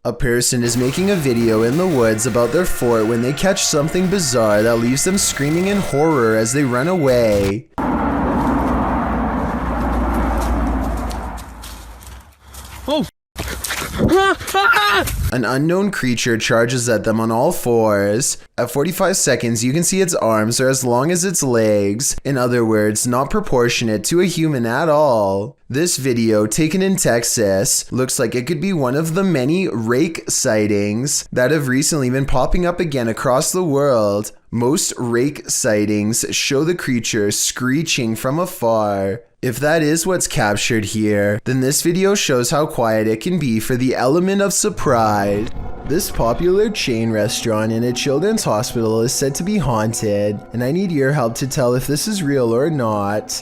A person is making a video in the woods about their fort when they catch something bizarre that leaves them screaming in horror as they run away. Oh! An unknown creature charges at them on all fours. At 45 seconds, you can see its arms are as long as its legs. In other words, not proportionate to a human at all. This video, taken in Texas, looks like it could be one of the many rake sightings that have recently been popping up again across the world. Most rake sightings show the creature screeching from afar. If that is what's captured here, then this video shows how quiet it can be for the element of surprise. This popular chain restaurant in a children's hospital is said to be haunted, and I need your help to tell if this is real or not.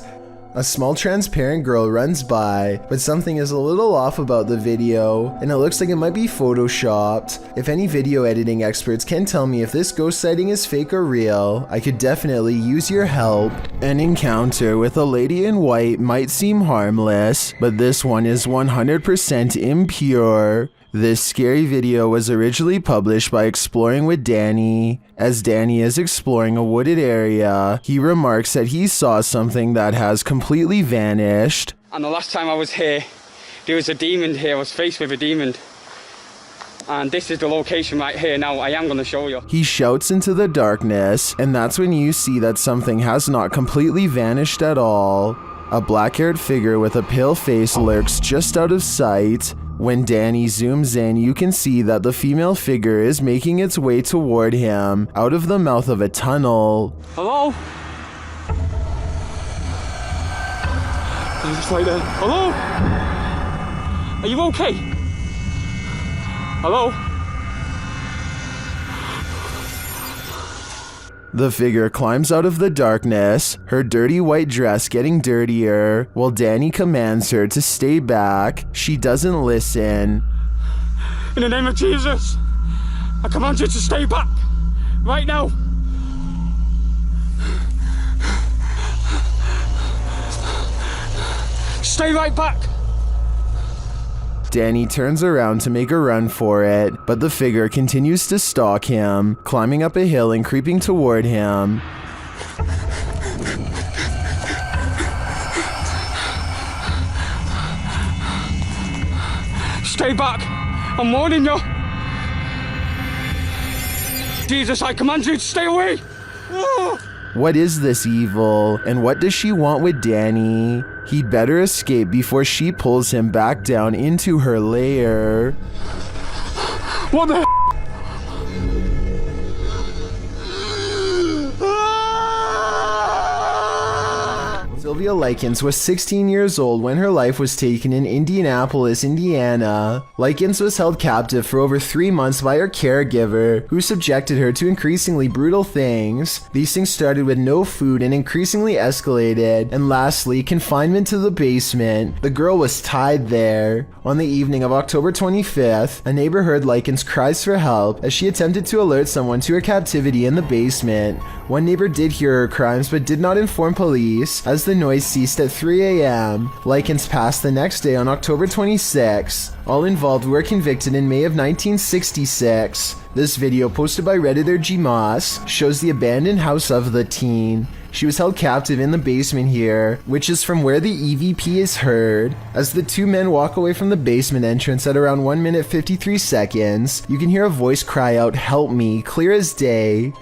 A small transparent girl runs by, but something is a little off about the video, and it looks like it might be photoshopped. If any video editing experts can tell me if this ghost sighting is fake or real, I could definitely use your help. An encounter with a lady in white might seem harmless, but this one is 100% impure. This scary video was originally published by Exploring with Danny. As Danny is exploring a wooded area, he remarks that he saw something that has completely vanished. And the last time I was here, there was a demon here. I was faced with a demon. And this is the location right here. Now I am going to show you. He shouts into the darkness, and that's when you see that something has not completely vanished at all. A black-haired figure with a pale face lurks just out of sight. When Danny zooms in, you can see that the female figure is making its way toward him out of the mouth of a tunnel. Hello? Just right there. Hello? Are you okay? Hello? The figure climbs out of the darkness, her dirty white dress getting dirtier, while Danny commands her to stay back. She doesn't listen. In the name of Jesus, I command you to stay back, right now. Stay right back. Danny turns around to make a run for it, but the figure continues to stalk him, climbing up a hill and creeping toward him. Stay back! I'm warning you! Jesus, I command you to stay away! What is this evil, and what does she want with Danny? He'd better escape before she pulls him back down into her lair. What the Sylvia Likens was 16 years old when her life was taken in Indianapolis, Indiana. Likens was held captive for over 3 months by her caregiver, who subjected her to increasingly brutal things. These things started with no food and increasingly escalated, and lastly, confinement to the basement. The girl was tied there. On the evening of October 25th, a neighbor heard Likens' cries for help as she attempted to alert someone to her captivity in the basement. One neighbor did hear her cries but did not inform police, as the noise ceased at 3 a.m. Likens passed the next day on October 26. All involved were convicted in May of 1966. This video, posted by Redditor G Moss, shows the abandoned house of the teen. She was held captive in the basement here, which is from where the EVP is heard. As the two men walk away from the basement entrance at around 1 minute 53 seconds, you can hear a voice cry out, "Help me," clear as day.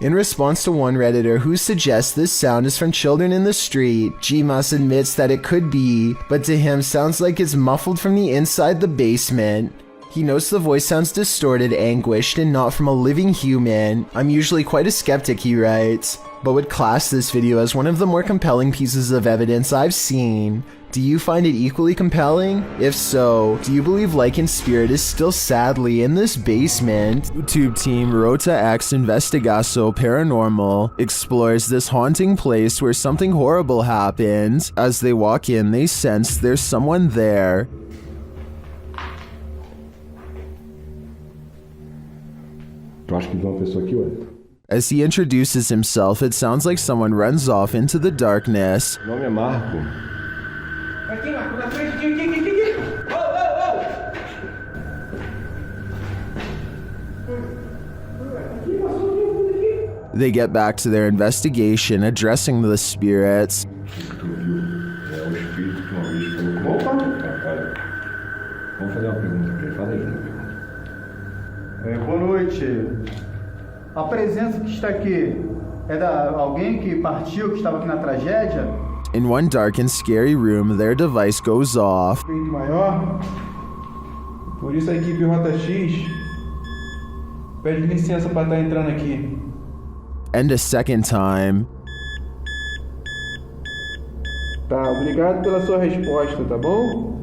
In response to one Redditor who suggests this sound is from children in the street, G-Moss admits that it could be, but to him sounds like it's muffled from the inside the basement. He notes the voice sounds distorted, anguished, and not from a living human. I'm usually quite a skeptic, he writes, but would class this video as one of the more compelling pieces of evidence I've seen. Do you find it equally compelling? If so, do you believe Likens' spirit is still sadly in this basement? YouTube team Rota X Investigaso Paranormal explores this haunting place where something horrible happens. As they walk in, they sense there's someone there. Eu acho que vi uma pessoa aqui, olha. As he introduces himself, it sounds like someone runs off into the darkness. Meu nome é Marco. Aqui, Marco, na frente, aqui. They get back to their investigation, addressing the spirits. Boa noite. A presença que está aqui é da alguém que partiu, que estava aqui na tragédia? In one dark and scary room, their device goes off. Maior. Por isso a equipe Rota X pede licença para estar entrando aqui. And a second time. Tá, obrigado pela sua resposta, tá bom?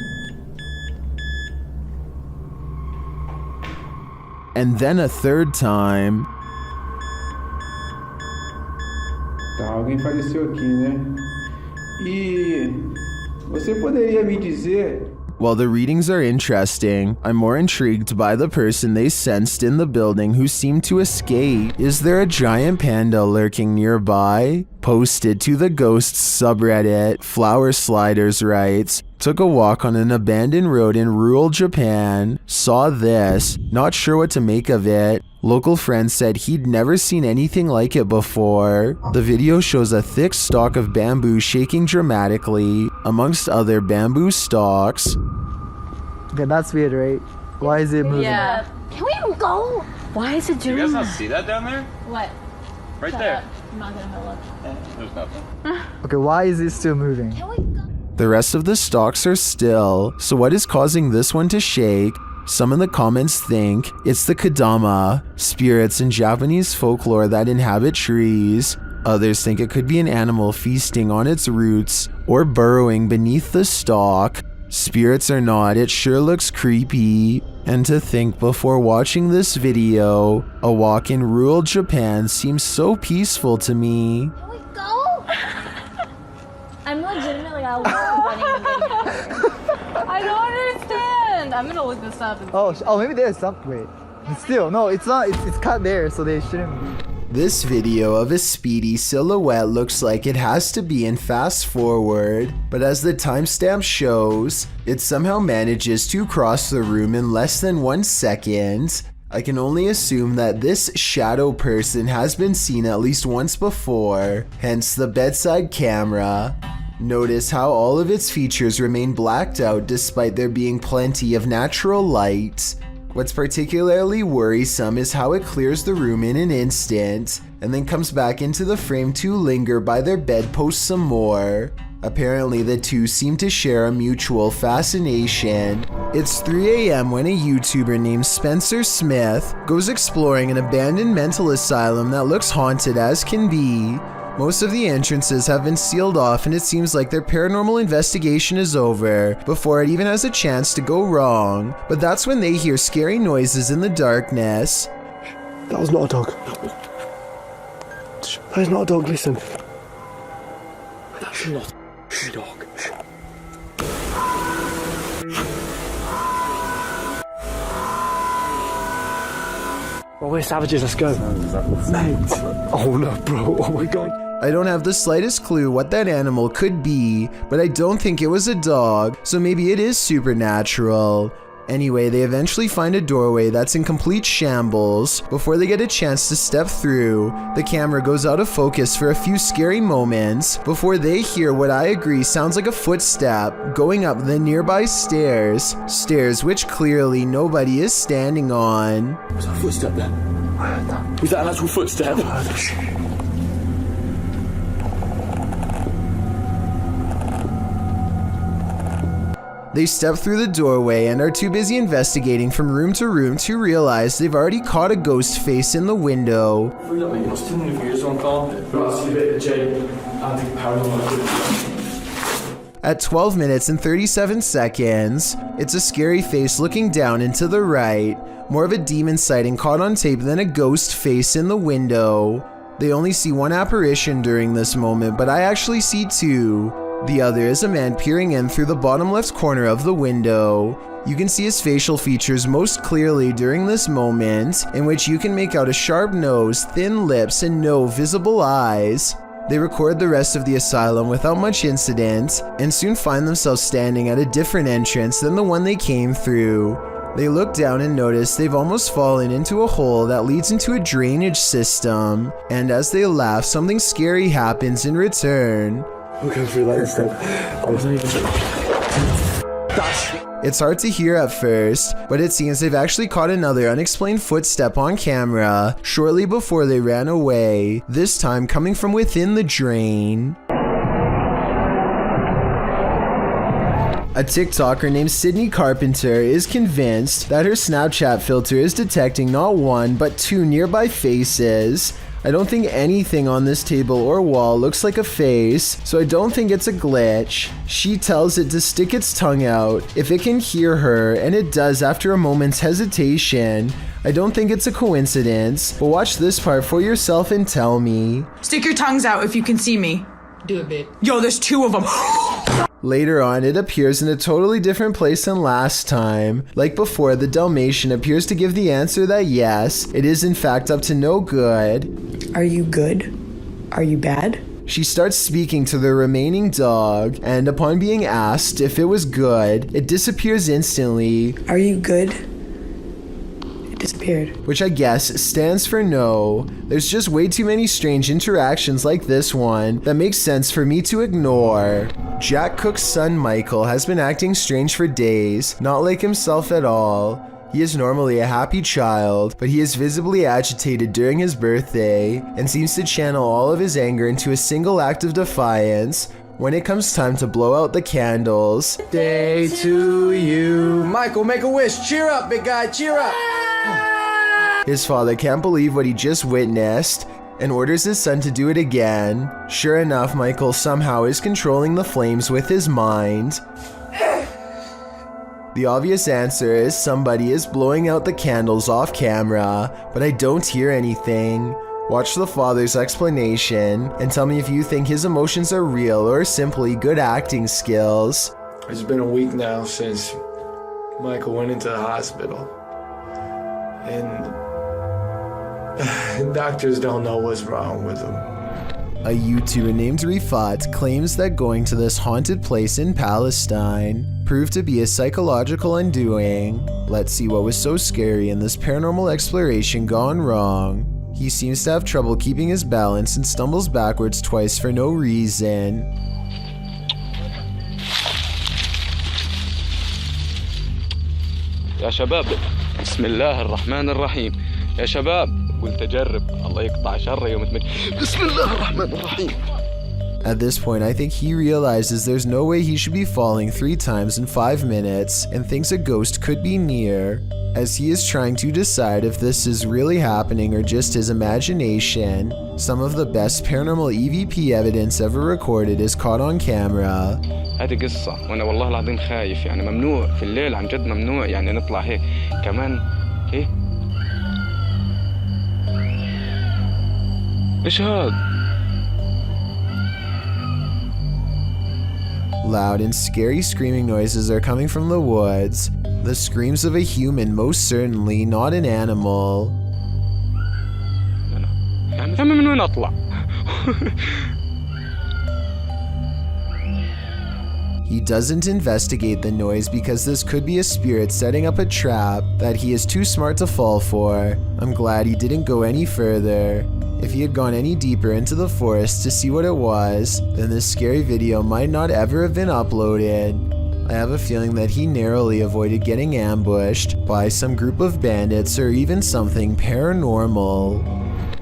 And then a third time. Tá, alguém faleceu aqui, né? E você poderia me dizer... While the readings are interesting, I'm more intrigued by the person they sensed in the building who seemed to escape. Is there a giant panda lurking nearby? Posted to the Ghosts subreddit, Flower Sliders writes, took a walk on an abandoned road in rural Japan, saw this, not sure what to make of it. Local friend said he'd never seen anything like it before. The video shows a thick stalk of bamboo shaking dramatically, amongst other bamboo stalks. Okay, that's weird, right? Why is it moving? Yeah. Can we go? Why is it doing You guys that? not see that down there? What? Right Shut there. up. I'm not gonna look. There's nothing. Okay, why is it still moving? Can we go? The rest of the stalks are still, so what is causing this one to shake? Some in the comments think it's the Kadama, spirits in Japanese folklore that inhabit trees. Others think it could be an animal feasting on its roots or burrowing beneath the stalk. Spirits or not, it sure looks creepy. And to think before watching this video, a walk in rural Japan seems so peaceful to me. Can we go? I'm legitimately out running and getting out of here. I don't understand. I'm gonna look this up. Oh, maybe there's some. Wait. Still, no, it's not. It's cut there, so they shouldn't. This video of a speedy silhouette looks like it has to be in fast forward, but as the timestamp shows, it somehow manages to cross the room in less than 1 second. I can only assume that this shadow person has been seen at least once before, hence the bedside camera. Notice how all of its features remain blacked out despite there being plenty of natural light. What's particularly worrisome is how it clears the room in an instant, and then comes back into the frame to linger by their bedpost some more. Apparently the two seem to share a mutual fascination. It's 3 a.m. when a YouTuber named Spencer Smith goes exploring an abandoned mental asylum that looks haunted as can be. Most of the entrances have been sealed off and it seems like their paranormal investigation is over before it even has a chance to go wrong. But that's when they hear scary noises in the darkness. That was not a dog. That is not a dog, listen. That's not a dog. Well, we're savages, let's go. Mate. Oh no, bro, oh my god. I don't have the slightest clue what that animal could be, but I don't think it was a dog, so maybe it is supernatural. Anyway, they eventually find a doorway that's in complete shambles. Before they get a chance to step through, the camera goes out of focus for a few scary moments before they hear what I agree sounds like a footstep going up the nearby stairs. Stairs which clearly nobody is standing on. Was that a footstep then? Was that an actual footstep? They step through the doorway and are too busy investigating from room to room to realize they've already caught a ghost face in the window. At 12 minutes and 37 seconds, it's a scary face looking down and to the right, more of a demon sighting caught on tape than a ghost face in the window. They only see one apparition during this moment, but I actually see two. The other is a man peering in through the bottom left corner of the window. You can see his facial features most clearly during this moment, in which you can make out a sharp nose, thin lips, and no visible eyes. They record the rest of the asylum without much incident, and soon find themselves standing at a different entrance than the one they came through. They look down and notice they've almost fallen into a hole that leads into a drainage system, and as they laugh, something scary happens in return. Okay, for that stuff. I wasn't even. It's hard to hear at first, but it seems they've actually caught another unexplained footstep on camera shortly before they ran away, this time coming from within the drain. A TikToker named Sydney Carpenter is convinced that her Snapchat filter is detecting not one, but two nearby faces. I don't think anything on this table or wall looks like a face, so I don't think it's a glitch. She tells it to stick its tongue out if it can hear her, and it does after a moment's hesitation. I don't think it's a coincidence, but watch this part for yourself and tell me. Stick your tongues out if you can see me. Do it, babe. Yo, there's two of them. Later on, it appears in a totally different place than last time. Like before, the Dalmatian appears to give the answer that yes, it is in fact up to no good. Are you good? Are you bad? She starts speaking to the remaining dog, and upon being asked if it was good, it disappears instantly. Are you good? Disappeared. Which I guess stands for no. There's just way too many strange interactions like this one that makes sense for me to ignore. Jack Cook's son Michael has been acting strange for days, not like himself at all. He is normally a happy child, but he is visibly agitated during his birthday and seems to channel all of his anger into a single act of defiance when it comes time to blow out the candles. Day to you. Michael, make a wish. Cheer up, big guy. Cheer up. His father can't believe what he just witnessed and orders his son to do it again. Sure enough, Michael somehow is controlling the flames with his mind. The obvious answer is somebody is blowing out the candles off camera, but I don't hear anything. Watch the father's explanation and tell me if you think his emotions are real or simply good acting skills. It's been a week now since Michael went into the hospital. And doctors don't know what's wrong with him. A YouTuber named Rifat claims that going to this haunted place in Palestine proved to be a psychological undoing. Let's see what was so scary in this paranormal exploration gone wrong. He seems to have trouble keeping his balance and stumbles backwards twice for no reason. يا شباب بسم الله الرحمن الرحيم يا شباب قلت أجرب الله يقطع شر يوم بسم الله الرحمن الرحيم. At this point, I think he realizes there's no way he should be falling 3 times in 5 minutes and thinks a ghost could be near, as he is trying to decide if this is really happening or just his imagination. Some of the best paranormal EVP evidence ever recorded is caught on camera. هذه قصة وأنا والله العظيم خايف يعني ممنوع في الليل عن جد ممنوع يعني نطلع هيك كمان إيه إيش هاد؟ Loud and scary screaming noises are coming from the woods. The screams of a human, most certainly not an animal. يعني ثم من وين أطلع؟ He doesn't investigate the noise because this could be a spirit setting up a trap that he is too smart to fall for. I'm glad he didn't go any further. If he had gone any deeper into the forest to see what it was, then this scary video might not ever have been uploaded. I have a feeling that he narrowly avoided getting ambushed by some group of bandits or even something paranormal.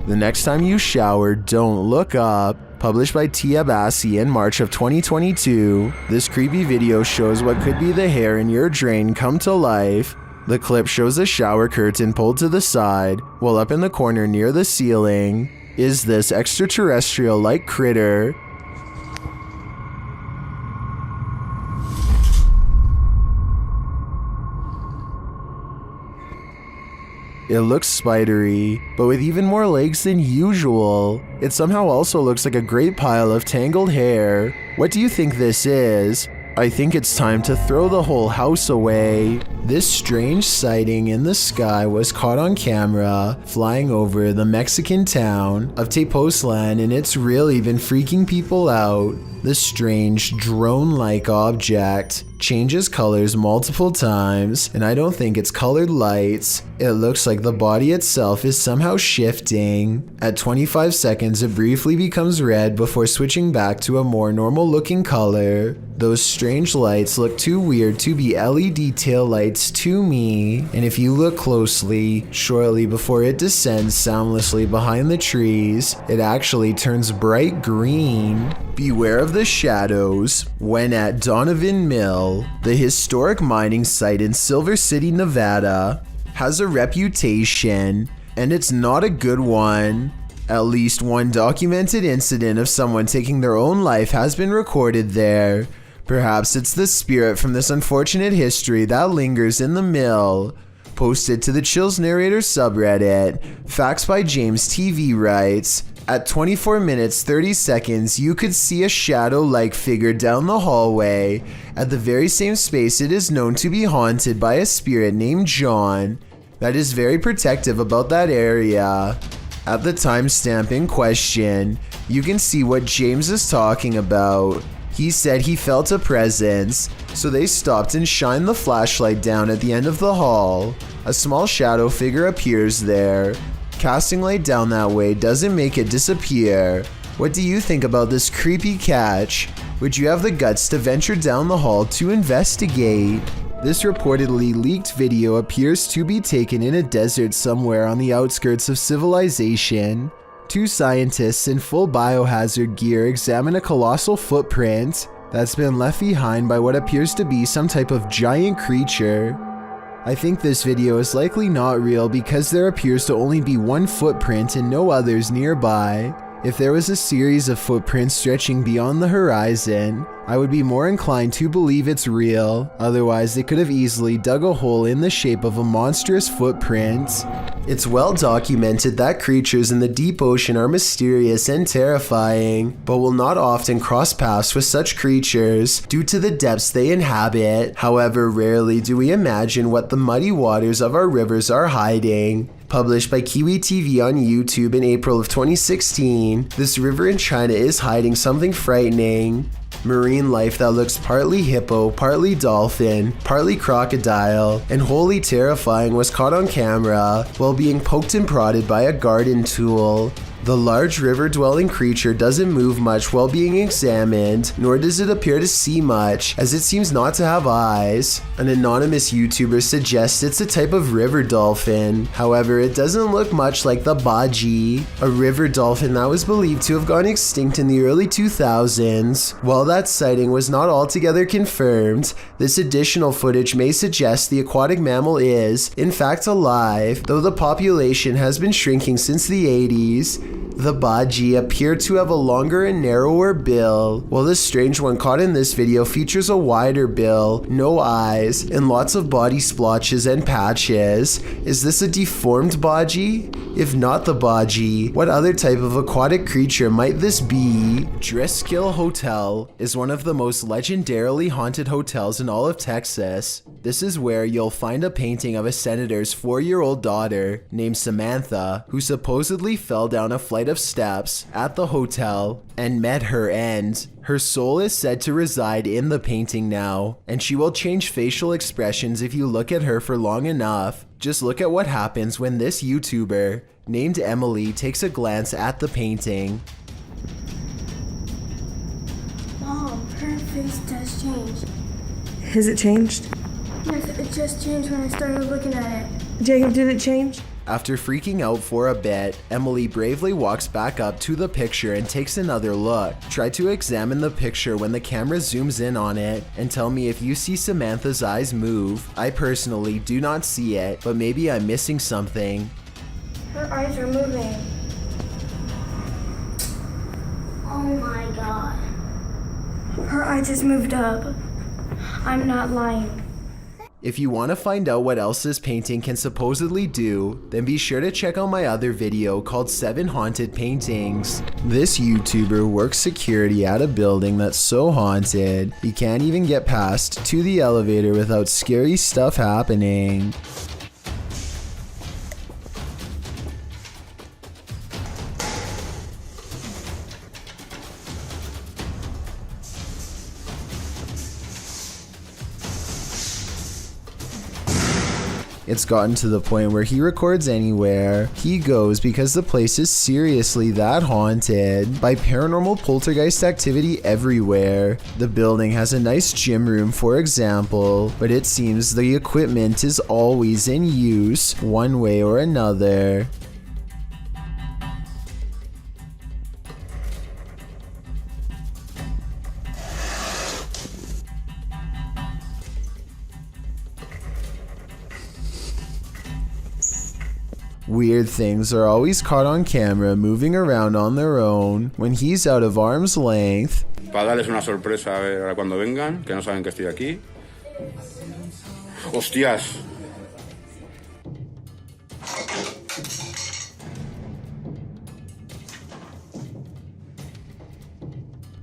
The next time you shower, don't look up. Published by Tia Bassi in March of 2022, this creepy video shows what could be the hair in your drain come to life. The clip shows a shower curtain pulled to the side, while up in the corner near the ceiling is this extraterrestrial-like critter. It looks spidery, but with even more legs than usual. It somehow also looks like a great pile of tangled hair. What do you think this is? I think it's time to throw the whole house away. This strange sighting in the sky was caught on camera flying over the Mexican town of Tepoztlan, and it's really been freaking people out. This strange drone-like object changes colors multiple times, and I don't think it's colored lights. It looks like the body itself is somehow shifting. At 25 seconds, it briefly becomes red before switching back to a more normal looking color. Those strange lights look too weird to be LED tail lights to me, and if you look closely, shortly before it descends soundlessly behind the trees, it actually turns bright green. Beware of the shadows. When at Donovan Mill, the historic mining site in Silver City, Nevada, has a reputation, and it's not a good one. At least one documented incident of someone taking their own life has been recorded there. Perhaps it's the spirit from this unfortunate history that lingers in the mill. Posted to the Chills Narrator subreddit, Facts by James TV writes, at 24 minutes 30 seconds, you could see a shadow-like figure down the hallway at the very same space it is known to be haunted by a spirit named John that is very protective about that area. At the timestamp in question, you can see what James is talking about. He said he felt a presence, so they stopped and shined the flashlight down at the end of the hall. A small shadow figure appears there. Casting light down that way doesn't make it disappear. What do you think about this creepy catch? Would you have the guts to venture down the hall to investigate? This reportedly leaked video appears to be taken in a desert somewhere on the outskirts of civilization. Two scientists in full biohazard gear examine a colossal footprint that's been left behind by what appears to be some type of giant creature. I think this video is likely not real because there appears to only be one footprint and no others nearby. If there was a series of footprints stretching beyond the horizon, I would be more inclined to believe it's real. Otherwise, they could have easily dug a hole in the shape of a monstrous footprint. It's well documented that creatures in the deep ocean are mysterious and terrifying, but will not often cross paths with such creatures due to the depths they inhabit. However, rarely do we imagine what the muddy waters of our rivers are hiding. Published by Kiwi TV on YouTube in April of 2016, this river in China is hiding something frightening. Marine life that looks partly hippo, partly dolphin, partly crocodile, and wholly terrifying was caught on camera while being poked and prodded by a garden tool. The large river-dwelling creature doesn't move much while being examined, nor does it appear to see much, as it seems not to have eyes. An anonymous YouTuber suggests it's a type of river dolphin. However, it doesn't look much like the baji, a river dolphin that was believed to have gone extinct in the early 2000s. While that sighting was not altogether confirmed, this additional footage may suggest the aquatic mammal is, in fact, alive, though the population has been shrinking since the 80s. The baji appear to have a longer and narrower bill, while this strange one caught in this video features a wider bill, no eyes, and lots of body splotches and patches. Is this a deformed baji? If not the baji, what other type of aquatic creature might this be? Dreskill Hotel is one of the most legendarily haunted hotels in all of Texas. This is where you'll find a painting of a senator's 4-year-old daughter named Samantha, who supposedly fell down a flight of steps at the hotel and met her end. Her soul is said to reside in the painting now, and she will change facial expressions if you look at her for long enough. Just look at what happens when this YouTuber, named Emily, takes a glance at the painting. Mom, her face does change. Has it changed? Yes, it just changed when I started looking at it. Jacob, did it change? After freaking out for a bit, Emily bravely walks back up to the picture and takes another look. Try to examine the picture when the camera zooms in on it and tell me if you see Samantha's eyes move. I personally do not see it, but maybe I'm missing something. Her eyes are moving. Oh my god. Her eye just moved up. I'm not lying. If you want to find out what else this painting can supposedly do, then be sure to check out my other video called 7 Haunted Paintings. This YouTuber works security at a building that's so haunted, he can't even get past to the elevator without scary stuff happening. It's gotten to the point where he records anywhere he goes because the place is seriously that haunted by paranormal poltergeist activity everywhere. The building has a nice gym room, for example, but it seems the equipment is always in use one way or another. Weird things are always caught on camera moving around on their own when he's out of arm's length. Para darles una sorpresa a ver cuando vengan, que no saben que estoy aquí. ¡Hostias!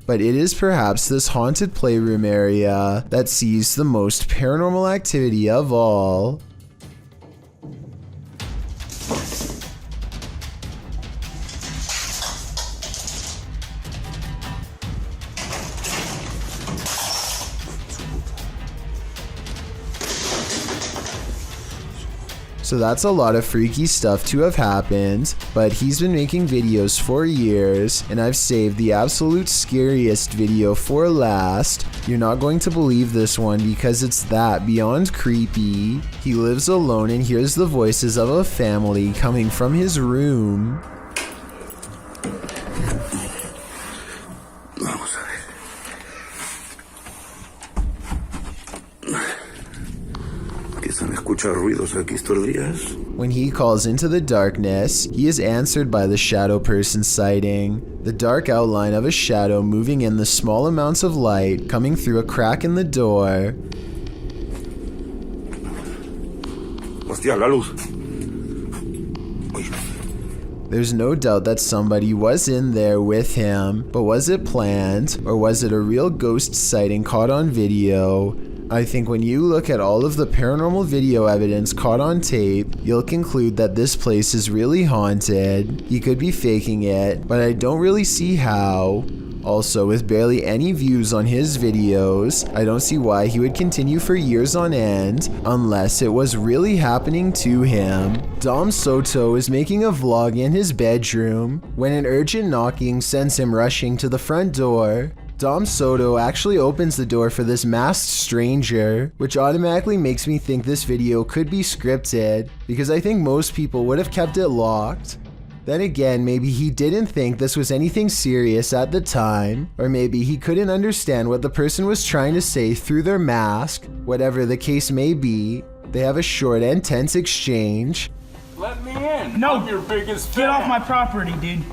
But it is perhaps this haunted playroom area that sees the most paranormal activity of all. So that's a lot of freaky stuff to have happened, but he's been making videos for years, and I've saved the absolute scariest video for last. You're not going to believe this one because it's that beyond creepy. He lives alone and hears the voices of a family coming from his room. When he calls into the darkness, he is answered by the shadow person sighting. The dark outline of a shadow moving in the small amounts of light coming through a crack in the door. Hostia, la luz. There's no doubt that somebody was in there with him, but was it planned, or was it a real ghost sighting caught on video? I think when you look at all of the paranormal video evidence caught on tape, you'll conclude that this place is really haunted. He could be faking it, but I don't really see how. Also, with barely any views on his videos, I don't see why he would continue for years on end, unless it was really happening to him. Dom Soto is making a vlog in his bedroom when an urgent knocking sends him rushing to the front door. Dom Soto actually opens the door for this masked stranger, which automatically makes me think this video could be scripted, because I think most people would have kept it locked. Then again, maybe he didn't think this was anything serious at the time, or maybe he couldn't understand what the person was trying to say through their mask. Whatever the case may be, they have a short and tense exchange. Let me in. No, I'm your biggest fan. Get off my property, dude.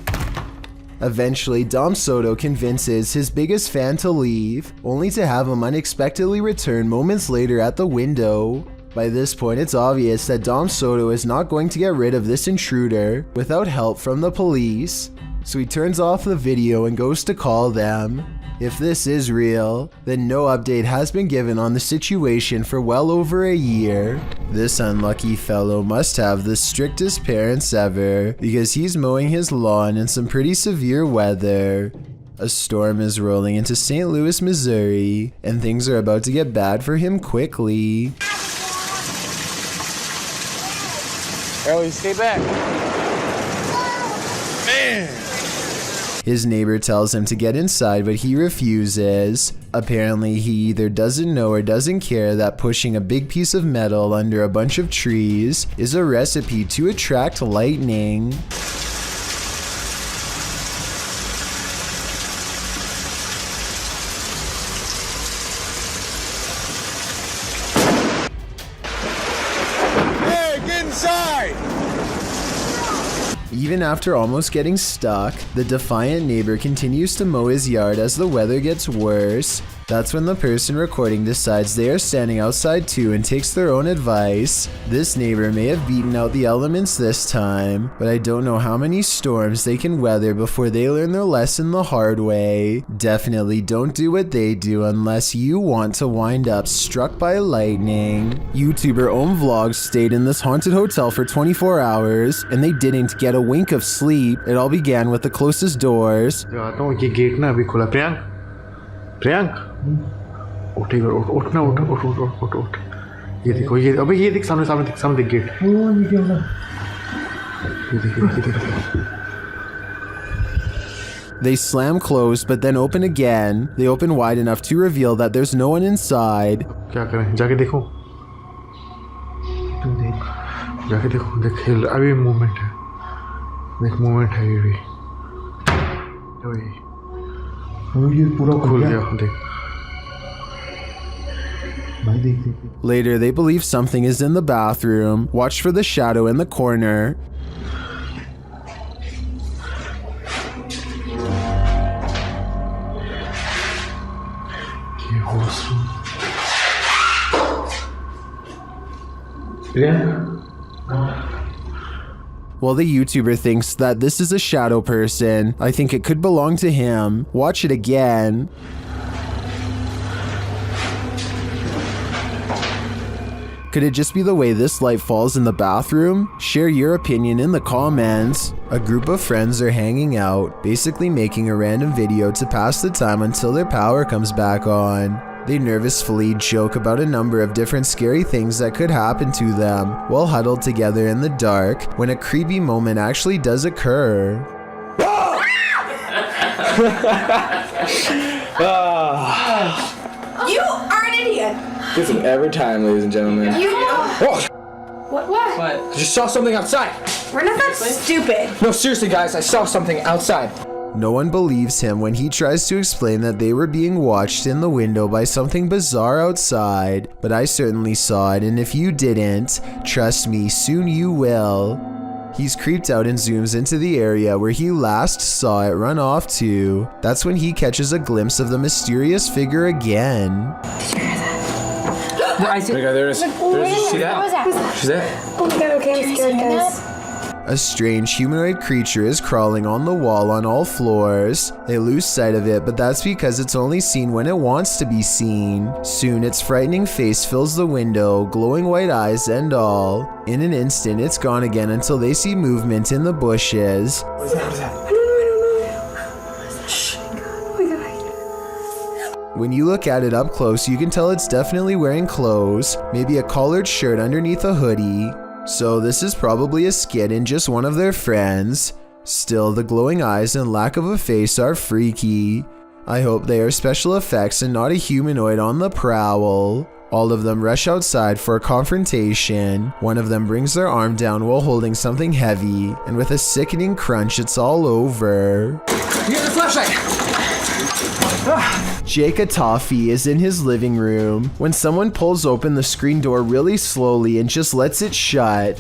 Eventually, Dom Soto convinces his biggest fan to leave, only to have him unexpectedly return moments later at the window. By this point, it's obvious that Dom Soto is not going to get rid of this intruder without help from the police, so he turns off the video and goes to call them. If this is real, then no update has been given on the situation for well over a year. This unlucky fellow must have the strictest parents ever, because he's mowing his lawn in some pretty severe weather. A storm is rolling into St. Louis, Missouri, and things are about to get bad for him quickly. Ellie, stay back. Man! His neighbor tells him to get inside, but he refuses. Apparently, he either doesn't know or doesn't care that pushing a big piece of metal under a bunch of trees is a recipe to attract lightning. Even after almost getting stuck, the defiant neighbor continues to mow his yard as the weather gets worse. That's when the person recording decides they are standing outside too and takes their own advice. This neighbor may have beaten out the elements this time, but I don't know how many storms they can weather before they learn their lesson the hard way. Definitely don't do what they do unless you want to wind up struck by lightning. YouTuber Om Vlogs stayed in this haunted hotel for 24 hours and they didn't get a wink of sleep. It all began with the closest doors. ये देखो ये अबे ये देख सामने देख gate ये देख They slam closed but then open again. They open wide enough to reveal that there's no one inside. क्या करें जाके देखो जाके देखो देख अभी मूवमेंट है देख मूवमेंट है ये भी ये पूरा खुल गया देख Later, they believe something is in the bathroom. Watch for the shadow in the corner. Well, the YouTuber thinks that this is a shadow person. I think it could belong to him. Watch it again. Could it just be the way this light falls in the bathroom? Share your opinion in the comments. A group of friends are hanging out, basically making a random video to pass the time until their power comes back on. They nervously joke about a number of different scary things that could happen to them while huddled together in the dark when a creepy moment actually does occur. You are an idiot! This is every time, ladies and gentlemen. You Oh! What? I just saw something outside. We're not that stupid. No, seriously, guys, I saw something outside. No one believes him when he tries to explain that they were being watched in the window by something bizarre outside, but I certainly saw it, and if you didn't, trust me, soon you will. He's creeped out and zooms into the area where he last saw it run off to. That's when he catches a glimpse of the mysterious figure again. I see. There it is. See that? She's there. Oh my god, okay, I'm scared, guys. A strange humanoid creature is crawling on the wall on all floors. They lose sight of it, but that's because it's only seen when it wants to be seen. Soon, its frightening face fills the window, glowing white eyes and all. In an instant, it's gone again until they see movement in the bushes. What is that? What is that? I don't know. Shh. Oh my god. When you look at it up close, you can tell it's definitely wearing clothes, maybe a collared shirt underneath a hoodie. So this is probably a skit in just one of their friends. Still, the glowing eyes and lack of a face are freaky. I hope they are special effects and not a humanoid on the prowl. All of them rush outside for a confrontation. One of them brings their arm down while holding something heavy, and with a sickening crunch, it's all over. You get the flashlight! Jake Atafi is in his living room when someone pulls open the screen door really slowly and just lets it shut.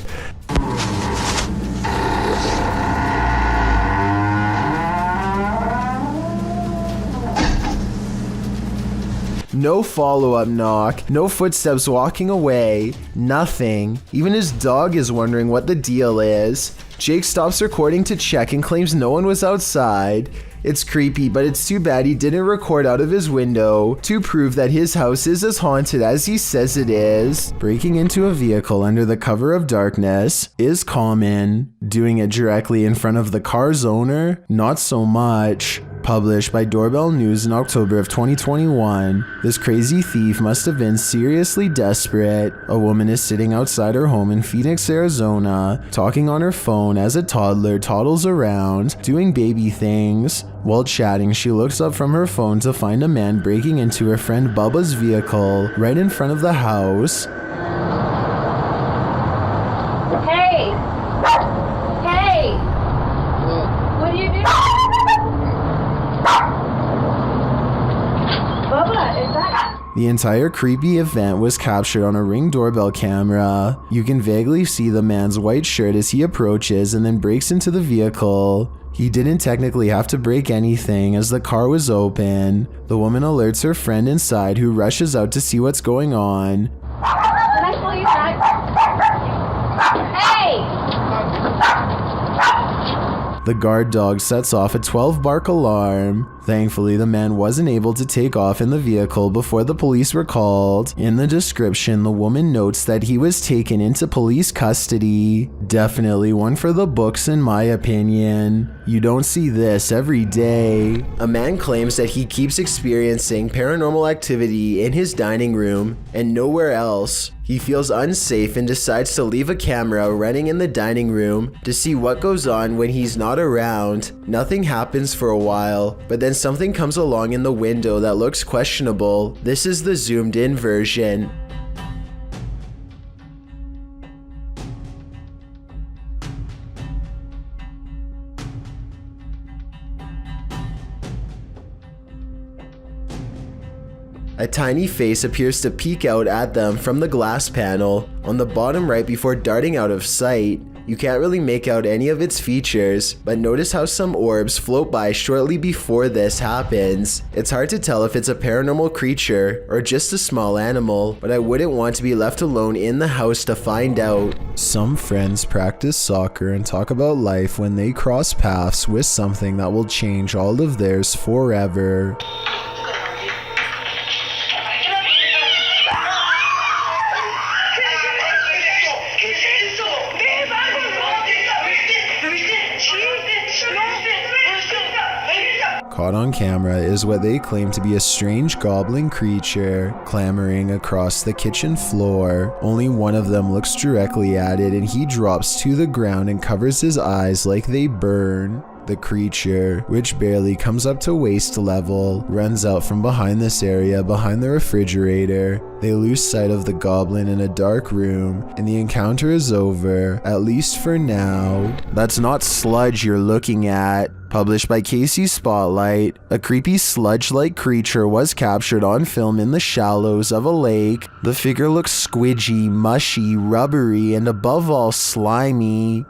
No follow-up knock, no footsteps walking away, nothing. Even his dog is wondering what the deal is. Jake stops recording to check and claims no one was outside. It's creepy, but it's too bad he didn't record out of his window to prove that his house is as haunted as he says it is. Breaking into a vehicle under the cover of darkness is common. Doing it directly in front of the car's owner, not so much. Published by Doorbell News in October of 2021, this crazy thief must have been seriously desperate. A woman is sitting outside her home in Phoenix, Arizona, talking on her phone as a toddler toddles around, doing baby things. While chatting, she looks up from her phone to find a man breaking into her friend Bubba's vehicle right in front of the house. Hey! Hey! What are you doing? Bubba, is that... The entire creepy event was captured on a Ring doorbell camera. You can vaguely see the man's white shirt as he approaches and then breaks into the vehicle. He didn't technically have to break anything as the car was open. The woman alerts her friend inside who rushes out to see what's going on. Can I pull you back? Hey! The guard dog sets off a 12-bark alarm. Thankfully, the man wasn't able to take off in the vehicle before the police were called. In the description, the woman notes that he was taken into police custody. Definitely one for the books in my opinion. You don't see this every day. A man claims that he keeps experiencing paranormal activity in his dining room and nowhere else. He feels unsafe and decides to leave a camera running in the dining room to see what goes on when he's not around. Nothing happens for a while, but then something comes along in the window that looks questionable. This is the zoomed in version. A tiny face appears to peek out at them from the glass panel on the bottom right before darting out of sight. You can't really make out any of its features, but notice how some orbs float by shortly before this happens. It's hard to tell if it's a paranormal creature or just a small animal, but I wouldn't want to be left alone in the house to find out. Some friends practice soccer and talk about life when they cross paths with something that will change all of theirs forever. Caught on camera is what they claim to be a strange goblin creature clambering across the kitchen floor. Only one of them looks directly at it and he drops to the ground and covers his eyes like they burn. The creature, which barely comes up to waist level, runs out from behind this area behind the refrigerator. They lose sight of the goblin in a dark room, and the encounter is over, at least for now. That's not sludge you're looking at. Published by Casey Spotlight, a creepy sludge-like creature was captured on film in the shallows of a lake. The figure looks squidgy, mushy, rubbery, and above all slimy.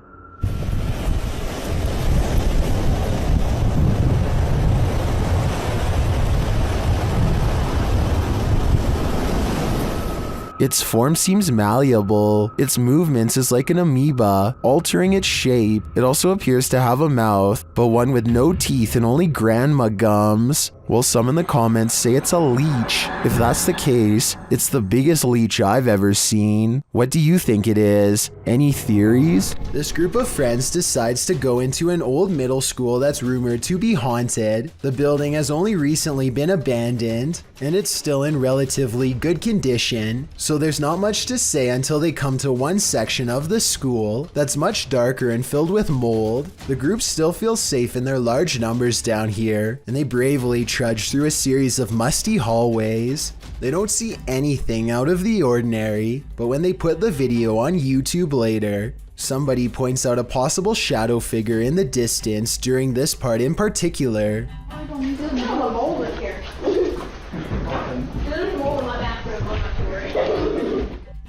Its form seems malleable. Its movements is like an amoeba, altering its shape. It also appears to have a mouth, but one with no teeth and only grandma gums. Well, some in the comments say it's a leech. If that's the case, it's the biggest leech I've ever seen. What do you think it is? Any theories? This group of friends decides to go into an old middle school that's rumored to be haunted. The building has only recently been abandoned, and it's still in relatively good condition, so there's not much to say until they come to one section of the school that's much darker and filled with mold. The group still feels safe in their large numbers down here, and they bravely trudge through a series of musty hallways. They don't see anything out of the ordinary, but when they put the video on YouTube later, somebody points out a possible shadow figure in the distance during this part in particular.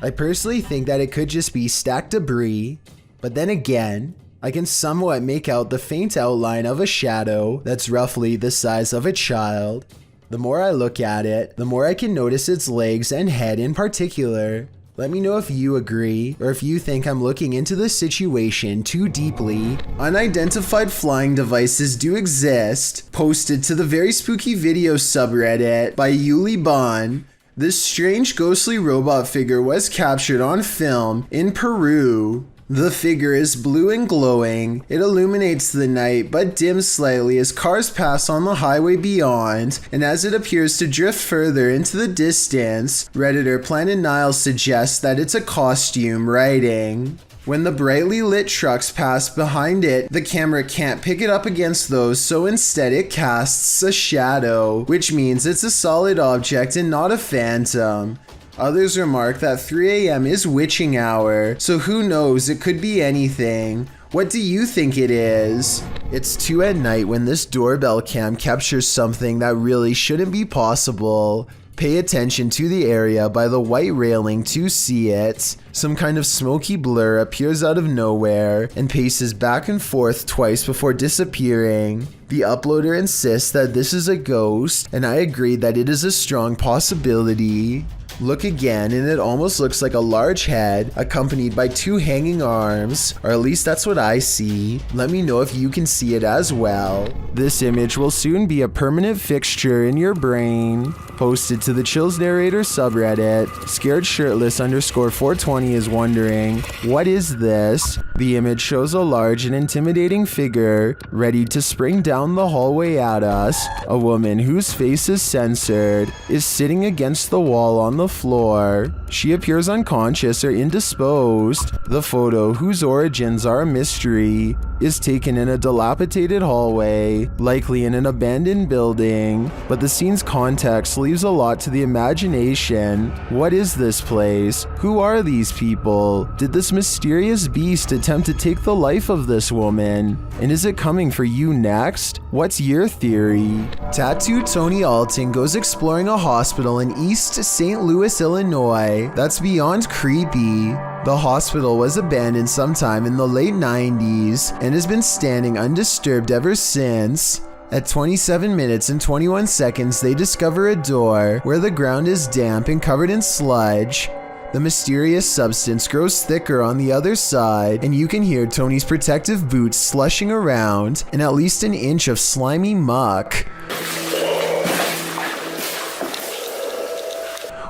I personally think that it could just be stacked debris, but then again, I can somewhat make out the faint outline of a shadow that's roughly the size of a child. The more I look at it, the more I can notice its legs and head in particular. Let me know if you agree, or if you think I'm looking into the situation too deeply. Unidentified flying devices do exist, posted to the Very Spooky Video subreddit by Yuli Bon. This strange ghostly robot figure was captured on film in Peru. The figure is blue and glowing. It illuminates the night but dims slightly as cars pass on the highway beyond, and as it appears to drift further into the distance, Redditor Planet Nile suggests that it's a costume writing. When the brightly lit trucks pass behind it, the camera can't pick it up against those, so instead it casts a shadow, which means it's a solid object and not a phantom. Others remark that 3 AM is witching hour, so who knows, it could be anything. What do you think it is? It's 2 at night when this doorbell cam captures something that really shouldn't be possible. Pay attention to the area by the white railing to see it. Some kind of smoky blur appears out of nowhere and paces back and forth twice before disappearing. The uploader insists that this is a ghost, and I agree that it is a strong possibility. Look again and it almost looks like a large head accompanied by 2 hanging arms, or at least that's what I see. Let me know if you can see it as well. This image will soon be a permanent fixture in your brain. Posted to the Chills Narrator subreddit, scaredshirtless_420 is wondering, what is this? The image shows a large and intimidating figure ready to spring down the hallway at us. A woman whose face is censored is sitting against the wall on the floor. She appears unconscious or indisposed. The photo, whose origins are a mystery, is taken in a dilapidated hallway, likely in an abandoned building, but the scene's context leaves a lot to the imagination. What is this place? Who are these people? Did this mysterious beast attempt to take the life of this woman? And is it coming for you next? What's your theory? Tattooed Tony Alton goes exploring a hospital in East St. Louis, Illinois. That's beyond creepy. The hospital was abandoned sometime in the late 90s and has been standing undisturbed ever since. At 27 minutes and 21 seconds, they discover a door where the ground is damp and covered in sludge. The mysterious substance grows thicker on the other side, and you can hear Tony's protective boots slushing around in at least an inch of slimy muck.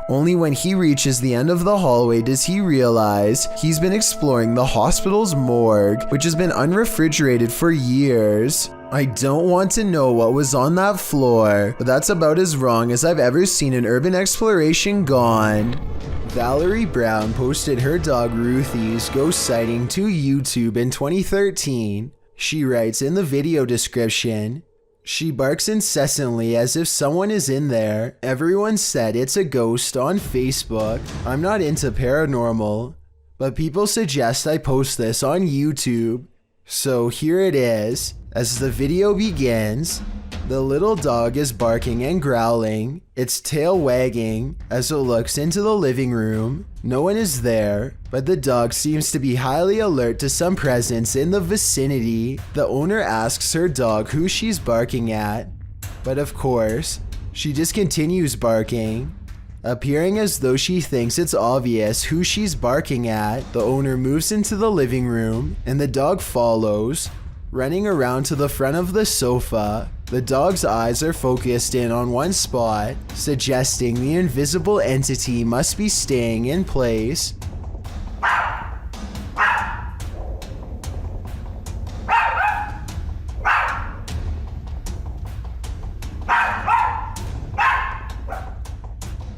Only when he reaches the end of the hallway does he realize he's been exploring the hospital's morgue, which has been unrefrigerated for years. I don't want to know what was on that floor, but that's about as wrong as I've ever seen an urban exploration gone. Valerie Brown posted her dog Ruthie's ghost sighting to YouTube in 2013. She writes in the video description, "She barks incessantly as if someone is in there. Everyone said it's a ghost on Facebook. I'm not into paranormal, but people suggest I post this on YouTube. So here it is." As the video begins, the little dog is barking and growling, its tail wagging as it looks into the living room. No one is there, but the dog seems to be highly alert to some presence in the vicinity. The owner asks her dog who she's barking at, but of course, she just continues barking. Appearing as though she thinks it's obvious who she's barking at, the owner moves into the living room and the dog follows, running around to the front of the sofa. The dog's eyes are focused in on one spot, suggesting the invisible entity must be staying in place.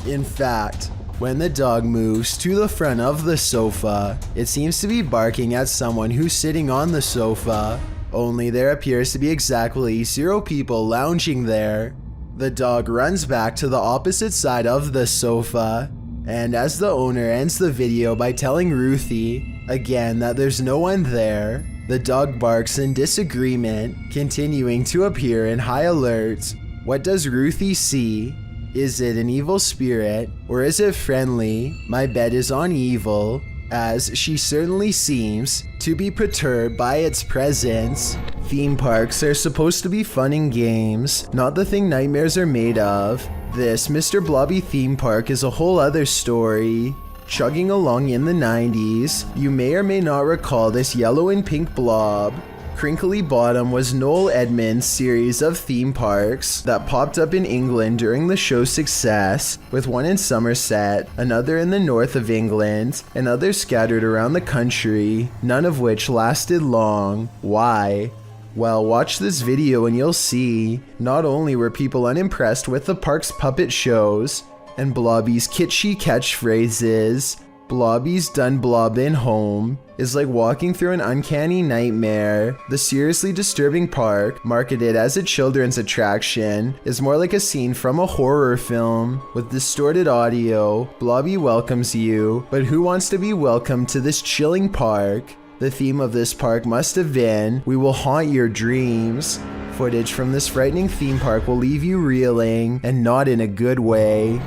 In fact, when the dog moves to the front of the sofa, it seems to be barking at someone who's sitting on the sofa. Only there appears to be exactly 0 people lounging there. The dog runs back to the opposite side of the sofa, and as the owner ends the video by telling Ruthie, again, that there's no one there, the dog barks in disagreement, continuing to appear in high alert. What does Ruthie see? Is it an evil spirit, or is it friendly? My bet is on evil, as she certainly seems to be perturbed by its presence. Theme parks are supposed to be fun and games, not the thing nightmares are made of. This Mr. Blobby theme park is a whole other story. Chugging along in the 90s, you may or may not recall this yellow and pink blob. Crinkly Bottom was Noel Edmonds' series of theme parks that popped up in England during the show's success, with one in Somerset, another in the north of England, and others scattered around the country, none of which lasted long. Why? Well, watch this video and you'll see. Not only were people unimpressed with the park's puppet shows and Blobby's kitschy catchphrases, Blobby's done blobbing home is like walking through an uncanny nightmare. The seriously disturbing park, marketed as a children's attraction, is more like a scene from a horror film. With distorted audio, Blobby welcomes you, but who wants to be welcomed to this chilling park? The theme of this park must have been, "We will haunt your dreams." Footage from this frightening theme park will leave you reeling, and not in a good way.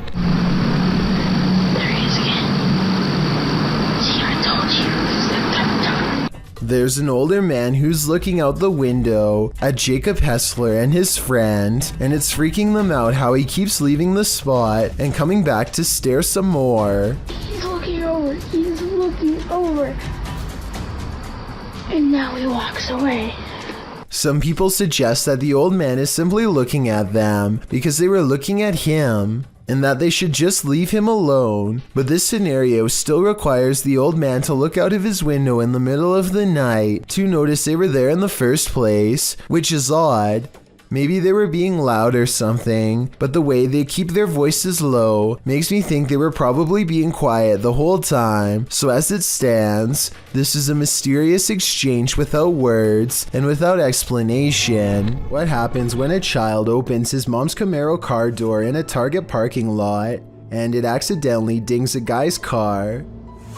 There's an older man who's looking out the window at Jacob Hessler and his friend, and it's freaking them out how he keeps leaving the spot and coming back to stare some more. He's looking over. He's looking over. And now he walks away. Some people suggest that the old man is simply looking at them because they were looking at him, and that they should just leave him alone. But this scenario still requires the old man to look out of his window in the middle of the night to notice they were there in the first place, which is odd. Maybe they were being loud or something, but the way they keep their voices low makes me think they were probably being quiet the whole time. So as it stands, this is a mysterious exchange without words and without explanation. What happens when a child opens his mom's Camaro car door in a Target parking lot and it accidentally dings a guy's car?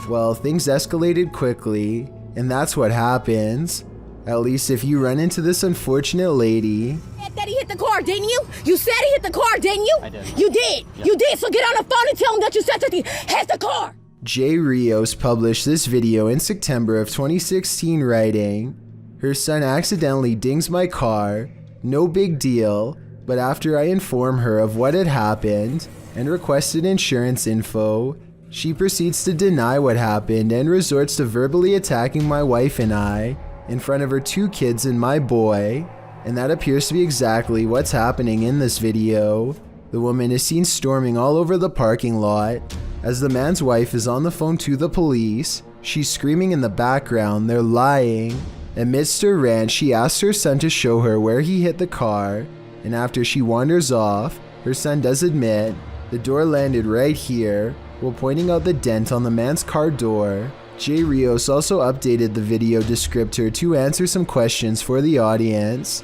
Well, things escalated quickly, and that's what happens. At least if you run into this unfortunate lady. That he hit the car, didn't you? You said he hit the car, didn't you? I did. You did. Yep. You did. So get on the phone and tell him that you said that he hit the car. Jay Rios published this video in September of 2016 writing, "Her son accidentally dings my car. No big deal. But after I inform her of what had happened and requested insurance info, she proceeds to deny what happened and resorts to verbally attacking my wife and I in front of her 2 kids and my boy." And that appears to be exactly what's happening in this video. The woman is seen storming all over the parking lot. As the man's wife is on the phone to the police, she's screaming in the background, "They're lying." Amidst her rant, she asks her son to show her where he hit the car, and after she wanders off, her son does admit the door landed right here, while pointing out the dent on the man's car door. Jay Rios also updated the video descriptor to answer some questions for the audience.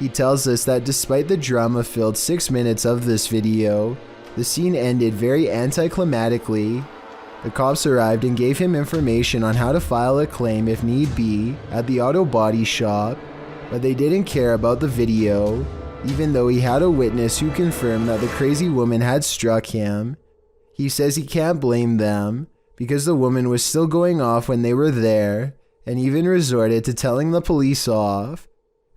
He tells us that despite the drama-filled 6 minutes of this video, the scene ended very anticlimactically. The cops arrived and gave him information on how to file a claim if need be at the auto body shop, but they didn't care about the video, even though he had a witness who confirmed that the crazy woman had struck him. He says he can't blame them, because the woman was still going off when they were there, and even resorted to telling the police off.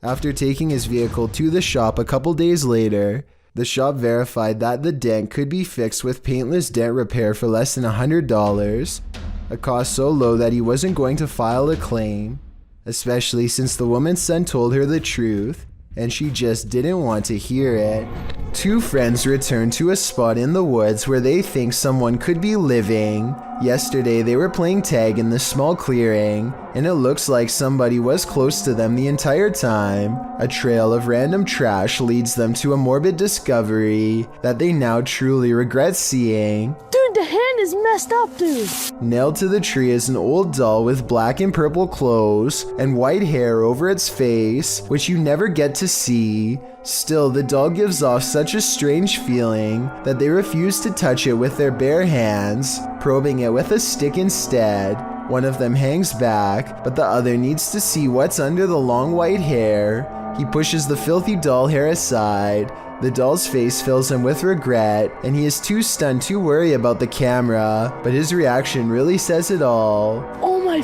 After taking his vehicle to the shop a couple days later, the shop verified that the dent could be fixed with paintless dent repair for less than $100, a cost so low that he wasn't going to file a claim, especially since the woman's son told her the truth, and she just didn't want to hear it. 2 friends returned to a spot in the woods where they think someone could be living. Yesterday they were playing tag in this small clearing, and it looks like somebody was close to them the entire time. A trail of random trash leads them to a morbid discovery that they now truly regret seeing. Dude, the hand is messed up, dude. Nailed to the tree is an old doll with black and purple clothes and white hair over its face, which you never get to see. Still, the doll gives off such a strange feeling that they refuse to touch it with their bare hands, probing it with a stick instead. One of them hangs back, but the other needs to see what's under the long white hair. He pushes the filthy doll hair aside. The doll's face fills him with regret, and he is too stunned to worry about the camera, but his reaction really says it all. Oh my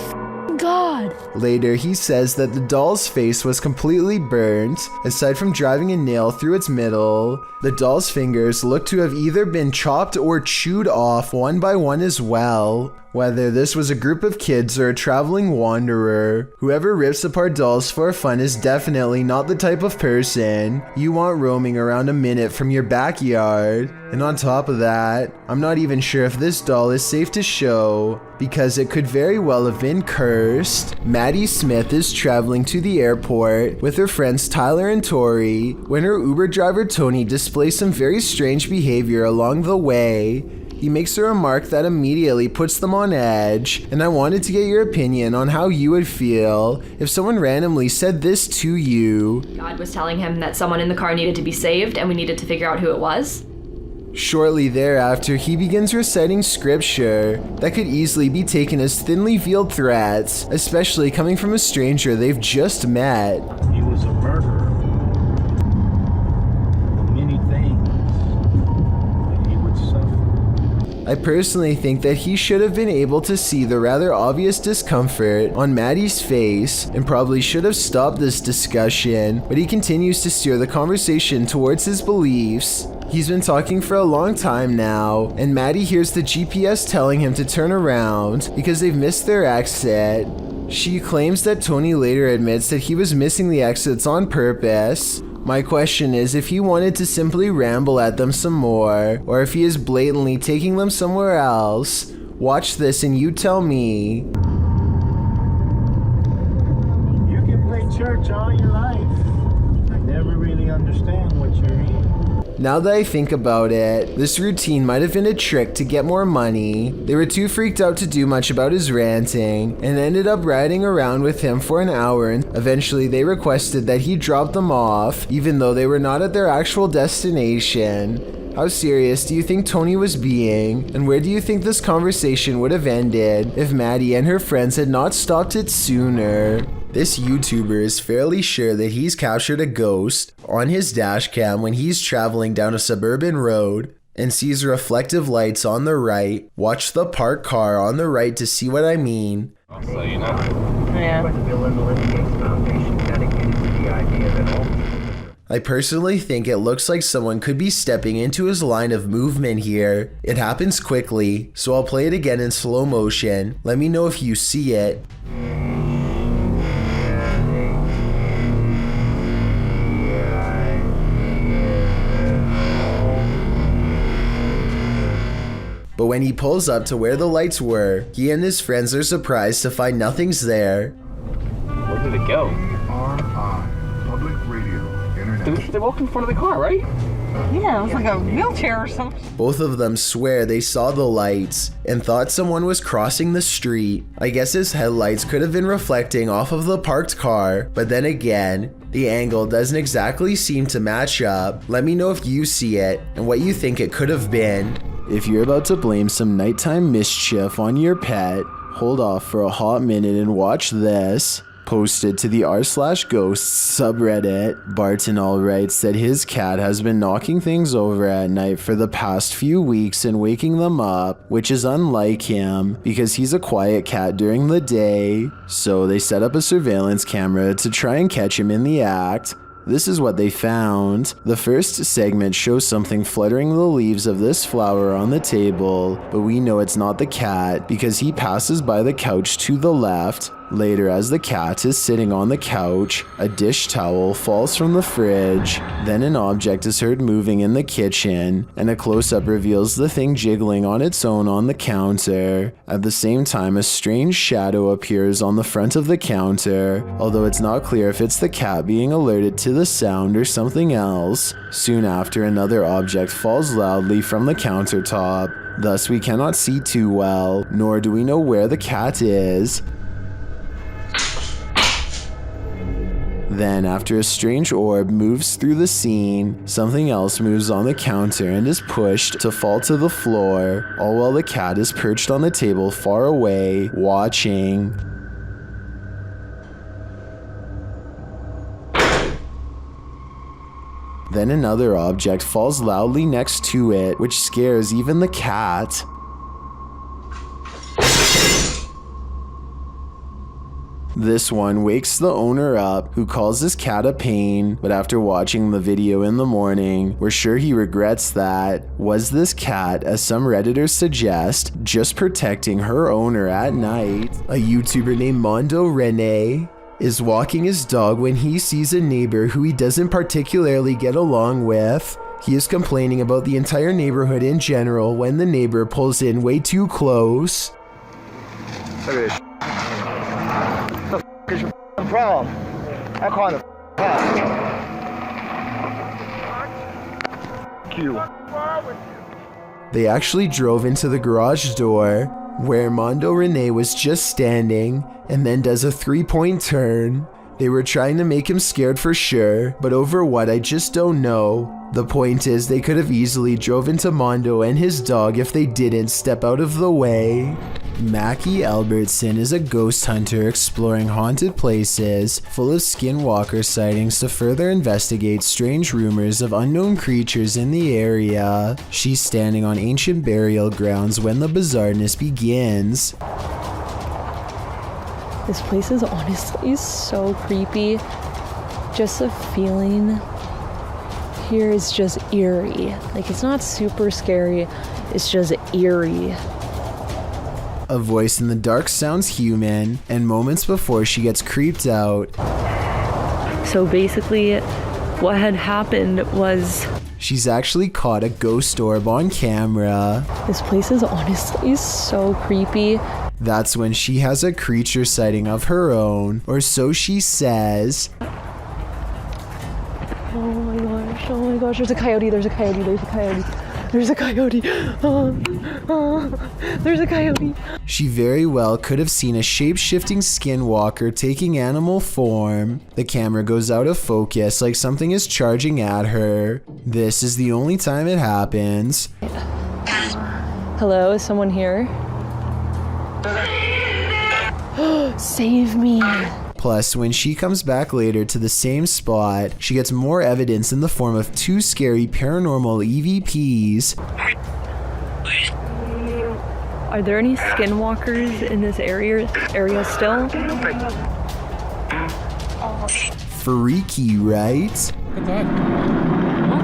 God. Later, he says that the doll's face was completely burnt, aside from driving a nail through its middle. The doll's fingers look to have either been chopped or chewed off one by one as well. Whether this was a group of kids or a traveling wanderer, whoever rips apart dolls for fun is definitely not the type of person you want roaming around a minute from your backyard. And on top of that, I'm not even sure if this doll is safe to show, because it could very well have been cursed. Maddie Smith is traveling to the airport with her friends Tyler and Tori when her Uber driver Tony displays some very strange behavior along the way. He makes a remark that immediately puts them on edge, and I wanted to get your opinion on how you would feel if someone randomly said this to you. God was telling him that someone in the car needed to be saved and we needed to figure out who it was. Shortly thereafter, he begins reciting scripture that could easily be taken as thinly veiled threats, especially coming from a stranger they've just met. He was a murderer. Many things that he would suffer. I personally think that he should have been able to see the rather obvious discomfort on Maddie's face and probably should have stopped this discussion, but he continues to steer the conversation towards his beliefs. He's been talking for a long time now, and Maddie hears the GPS telling him to turn around because they've missed their exit. She claims that Tony later admits that he was missing the exits on purpose. My question is if he wanted to simply ramble at them some more, or if he is blatantly taking them somewhere else. Watch this and you tell me. You can play church all your life. I never really understand what you're in. Now that I think about it, this routine might have been a trick to get more money. They were too freaked out to do much about his ranting and ended up riding around with him for an hour, and eventually they requested that he drop them off even though they were not at their actual destination. How serious do you think Tony was being, and where do you think this conversation would have ended if Maddie and her friends had not stopped it sooner? This YouTuber is fairly sure that he's captured a ghost on his dash cam when he's traveling down a suburban road and sees reflective lights on the right. Watch the parked car on the right to see what I mean. So you know. Yeah. I personally think it looks like someone could be stepping into his line of movement here. It happens quickly, so I'll play it again in slow motion. Let me know if you see it. But when he pulls up to where the lights were, he and his friends are surprised to find nothing's there. Where did it go? Public radio, internet. They walked in front of the car, right? Yeah, it was like a wheelchair or something. Both of them swear they saw the lights and thought someone was crossing the street. I guess his headlights could have been reflecting off of the parked car, but then again, the angle doesn't exactly seem to match up. Let me know if you see it and what you think it could have been. If you're about to blame some nighttime mischief on your pet, hold off for a hot minute and watch this. Posted to the r/ghosts subreddit, Barton writes that his cat has been knocking things over at night for the past few weeks and waking them up, which is unlike him because he's a quiet cat during the day. So they set up a surveillance camera to try and catch him in the act. This is what they found. The first segment shows something fluttering the leaves of this flower on the table, but we know it's not the cat because he passes by the couch to the left. Later, as the cat is sitting on the couch, a dish towel falls from the fridge. Then an object is heard moving in the kitchen, and a close-up reveals the thing jiggling on its own on the counter. At the same time, a strange shadow appears on the front of the counter, although it's not clear if it's the cat being alerted to the sound or something else. Soon after, another object falls loudly from the countertop. Thus, we cannot see too well, nor do we know where the cat is. Then, after a strange orb moves through the scene, something else moves on the counter and is pushed to fall to the floor, all while the cat is perched on the table far away, watching. Then another object falls loudly next to it, which scares even the cat. This one wakes the owner up, who calls his cat a pain, but after watching the video in the morning, we're sure he regrets that. Was this cat, as some Redditors suggest, just protecting her owner at night? A YouTuber named Mondo Rene is walking his dog when he sees a neighbor who he doesn't particularly get along with. He is complaining about the entire neighborhood in general when the neighbor pulls in way too close. Look at this. What the is your problem? I'm calling the cops. You. They actually drove into the garage door where Mondo Rene was just standing and then does a 3-point turn. They were trying to make him scared for sure, but over what I just don't know. The point is, they could have easily drove into Mondo and his dog if they didn't step out of the way. Mackie Albertson is a ghost hunter exploring haunted places full of skinwalker sightings to further investigate strange rumors of unknown creatures in the area. She's standing on ancient burial grounds when the bizarreness begins. This place is honestly so creepy. Just the feeling here is just eerie. Like, it's not super scary, it's just eerie. A voice in the dark sounds human, and moments before she gets creeped out. So basically, what had happened was she's actually caught a ghost orb on camera. This place is honestly so creepy. That's when she has a creature sighting of her own, or so she says. Oh my gosh, there's a coyote, there's a coyote. There's a coyote. There's a coyote. She very well could have seen a shape-shifting skinwalker taking animal form. The camera goes out of focus like something is charging at her. This is the only time it happens. Hello, is someone here? Save me. Plus, when she comes back later to the same spot, she gets more evidence in the form of 2 scary paranormal EVPs. Are there any skinwalkers in this area still? Freaky, right? What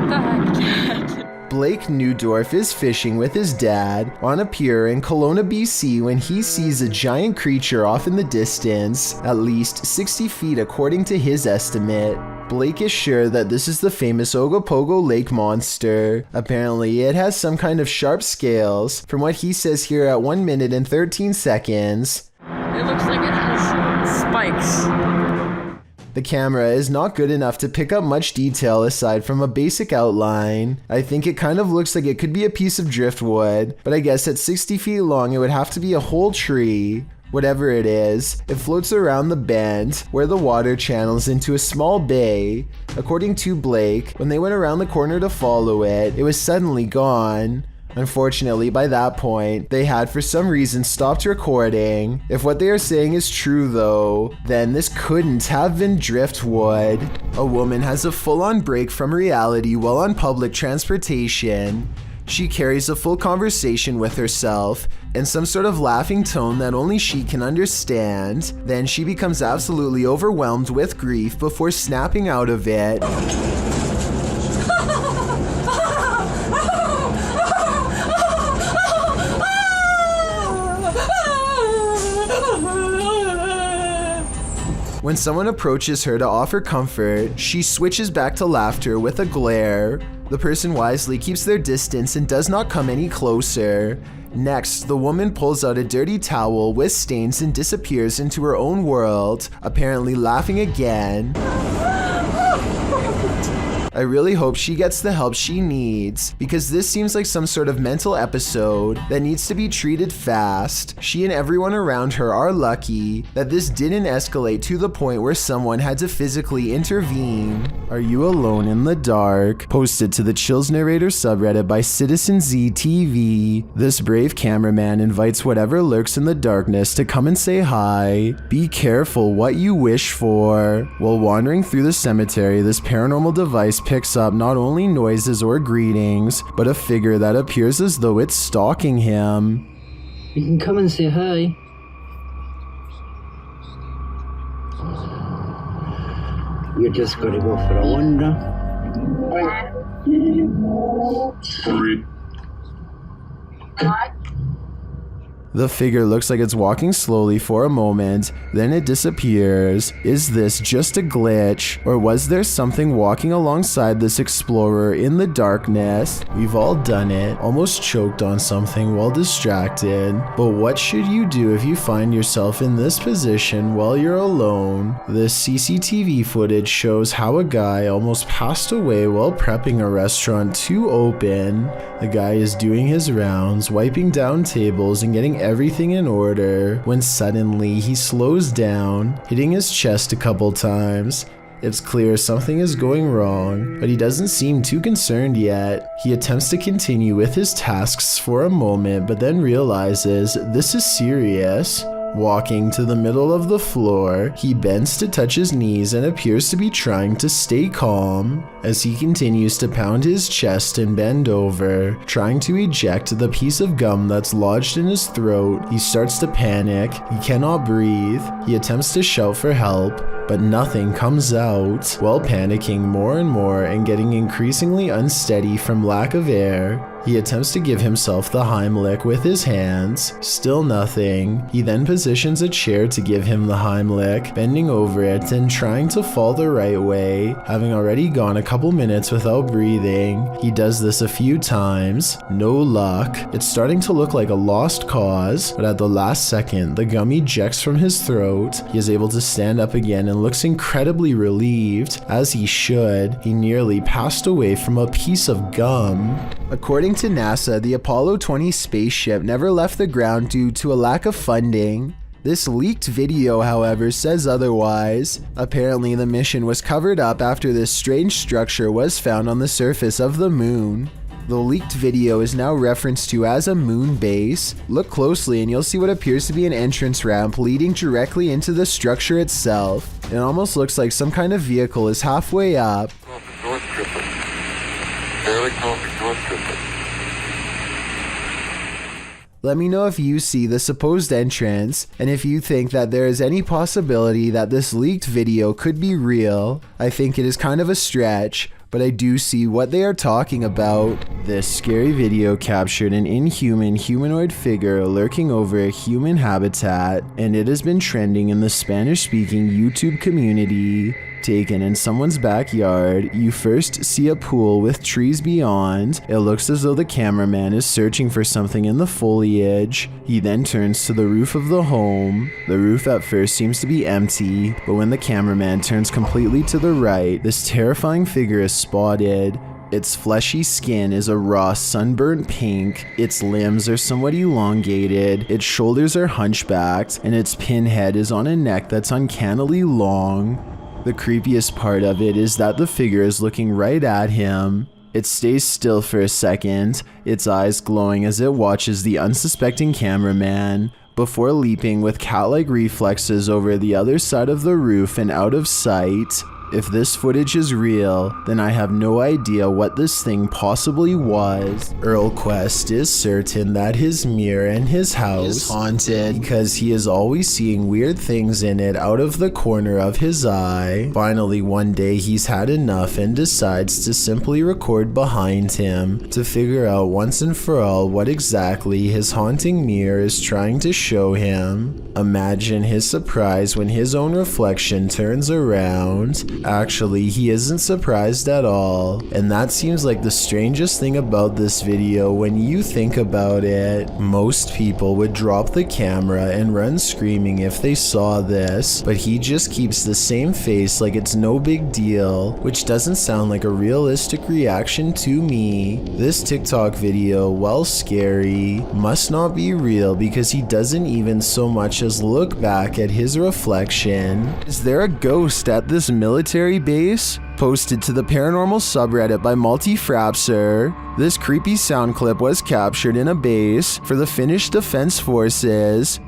the heck? Blake Newdorf is fishing with his dad on a pier in Kelowna, BC when he sees a giant creature off in the distance, at least 60 feet according to his estimate. Blake is sure that this is the famous Ogopogo Lake monster. Apparently, it has some kind of sharp scales, from what he says here at 1 minute and 13 seconds. It looks like it has spikes. The camera is not good enough to pick up much detail aside from a basic outline. I think it kind of looks like it could be a piece of driftwood, but I guess at 60 feet long it would have to be a whole tree. Whatever it is, it floats around the bend where the water channels into a small bay. According to Blake, when they went around the corner to follow it, it was suddenly gone. Unfortunately, by that point, they had for some reason stopped recording. If what they are saying is true though, then this couldn't have been driftwood. A woman has a full-on break from reality while on public transportation. She carries a full conversation with herself in some sort of laughing tone that only she can understand. Then she becomes absolutely overwhelmed with grief before snapping out of it. When someone approaches her to offer comfort, she switches back to laughter with a glare. The person wisely keeps their distance and does not come any closer. Next, the woman pulls out a dirty towel with stains and disappears into her own world, apparently laughing again. I really hope she gets the help she needs, because this seems like some sort of mental episode that needs to be treated fast. She and everyone around her are lucky that this didn't escalate to the point where someone had to physically intervene. Are you alone in the dark? Posted to the Chills Narrator subreddit by Citizen ZTV. This brave cameraman invites whatever lurks in the darkness to come and say hi. Be careful what you wish for. While wandering through the cemetery, this paranormal device picks up not only noises or greetings, but a figure that appears as though it's stalking him. You can come and say hi. You're just gonna go for a wander. The figure looks like it's walking slowly for a moment, then it disappears. Is this just a glitch, or was there something walking alongside this explorer in the darkness? We've all done it, almost choked on something while distracted. But what should you do if you find yourself in this position while you're alone? This CCTV footage shows how a guy almost passed away while prepping a restaurant to open. The guy is doing his rounds, wiping down tables and getting everything in order when suddenly he slows down, hitting his chest a couple times. It's clear something is going wrong, but he doesn't seem too concerned yet. He attempts to continue with his tasks for a moment, but then realizes this is serious. Walking to the middle of the floor, he bends to touch his knees and appears to be trying to stay calm. As he continues to pound his chest and bend over, trying to eject the piece of gum that's lodged in his throat, he starts to panic. He cannot breathe. He attempts to shout for help, but nothing comes out. While panicking more and more and getting increasingly unsteady from lack of air, he attempts to give himself the Heimlich with his hands. Still nothing. He then positions a chair to give him the Heimlich, bending over it and trying to fall the right way. Having already gone a couple minutes without breathing, he does this a few times. No luck. It's starting to look like a lost cause, but at the last second, the gum ejects from his throat. He is able to stand up again and looks incredibly relieved, as he should. He nearly passed away from a piece of gum. According to NASA, the Apollo 20 spaceship never left the ground due to a lack of funding. This leaked video, however, says otherwise. Apparently, the mission was covered up after this strange structure was found on the surface of the moon. The leaked video is now referenced to as a moon base. Look closely and you'll see what appears to be an entrance ramp leading directly into the structure itself. It almost looks like some kind of vehicle is halfway up. Let me know if you see the supposed entrance, and if you think that there is any possibility that this leaked video could be real. I think it is kind of a stretch, but I do see what they are talking about. This scary video captured an inhuman humanoid figure lurking over a human habitat, and it has been trending in the Spanish-speaking YouTube community. Taken in someone's backyard, you first see a pool with trees beyond. It looks as though the cameraman is searching for something in the foliage. He then turns to the roof of the home. The roof at first seems to be empty, but when the cameraman turns completely to the right, this terrifying figure is spotted. Its fleshy skin is a raw sunburnt pink, its limbs are somewhat elongated, its shoulders are hunchbacked, and its pinhead is on a neck that's uncannily long. The creepiest part of it is that the figure is looking right at him. It stays still for a second, its eyes glowing as it watches the unsuspecting cameraman, before leaping with cat-like reflexes over the other side of the roof and out of sight. If this footage is real, then I have no idea what this thing possibly was. Earl Quest is certain that his mirror in his house is haunted because he is always seeing weird things in it out of the corner of his eye. Finally, one day he's had enough and decides to simply record behind him to figure out once and for all what exactly his haunting mirror is trying to show him. Imagine his surprise when his own reflection turns around. Actually, he isn't surprised at all, and that seems like the strangest thing about this video when you think about it. Most people would drop the camera and run screaming if they saw this, but he just keeps the same face like it's no big deal, which doesn't sound like a realistic reaction to me. This TikTok video, while scary, must not be real because he doesn't even so much as look back at his reflection. Is there a ghost at this military base? Posted to the paranormal subreddit by Multi-Frapser. This creepy sound clip was captured in a base for the Finnish Defense Forces.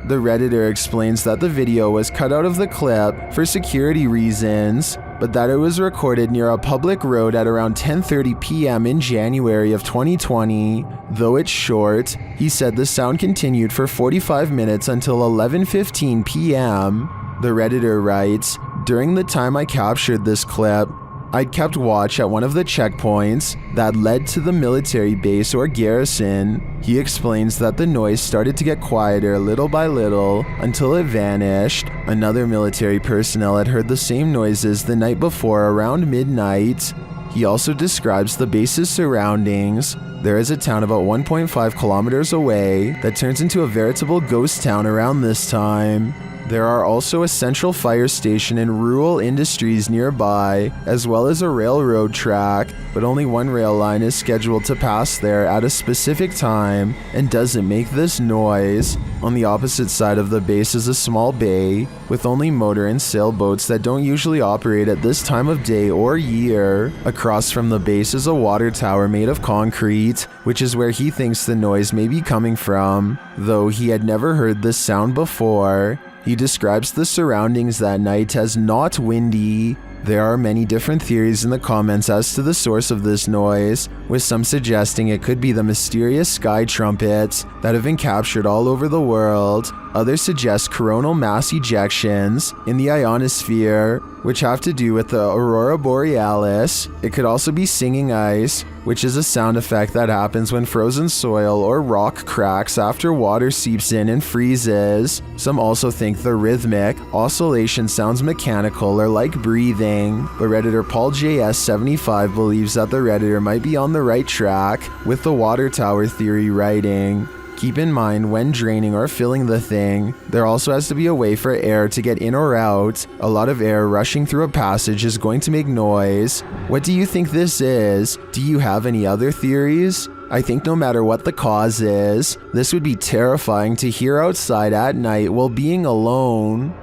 The Redditor explains that the video was cut out of the clip for security reasons, but that it was recorded near a public road at around 10:30 p.m. in January of 2020. Though it's short, he said the sound continued for 45 minutes until 11:15 p.m. The Redditor writes, "During the time I captured this clip, I'd kept watch at one of the checkpoints that led to the military base or garrison." He explains that the noise started to get quieter little by little until it vanished. Another military personnel had heard the same noises the night before around midnight. He also describes the base's surroundings. There is a town about 1.5 kilometers away that turns into a veritable ghost town around this time. There are also a central fire station and rural industries nearby, as well as a railroad track, but only one rail line is scheduled to pass there at a specific time and doesn't make this noise. On the opposite side of the base is a small bay with only motor and sailboats that don't usually operate at this time of day or year. Across from the base is a water tower made of concrete, which is where he thinks the noise may be coming from, though he had never heard this sound before. He describes the surroundings that night as not windy. There are many different theories in the comments as to the source of this noise, with some suggesting it could be the mysterious sky trumpets that have been captured all over the world. Others suggest coronal mass ejections in the ionosphere, which have to do with the aurora borealis. It could also be singing ice, which is a sound effect that happens when frozen soil or rock cracks after water seeps in and freezes. Some also think the rhythmic oscillation sounds mechanical or like breathing, but Redditor Paul JS75 believes that the Redditor might be on the right track with the water tower theory writing. Keep in mind, when draining or filling the thing, there also has to be a way for air to get in or out. A lot of air rushing through a passage is going to make noise. What do you think this is? Do you have any other theories? I think no matter what the cause is, this would be terrifying to hear outside at night while being alone.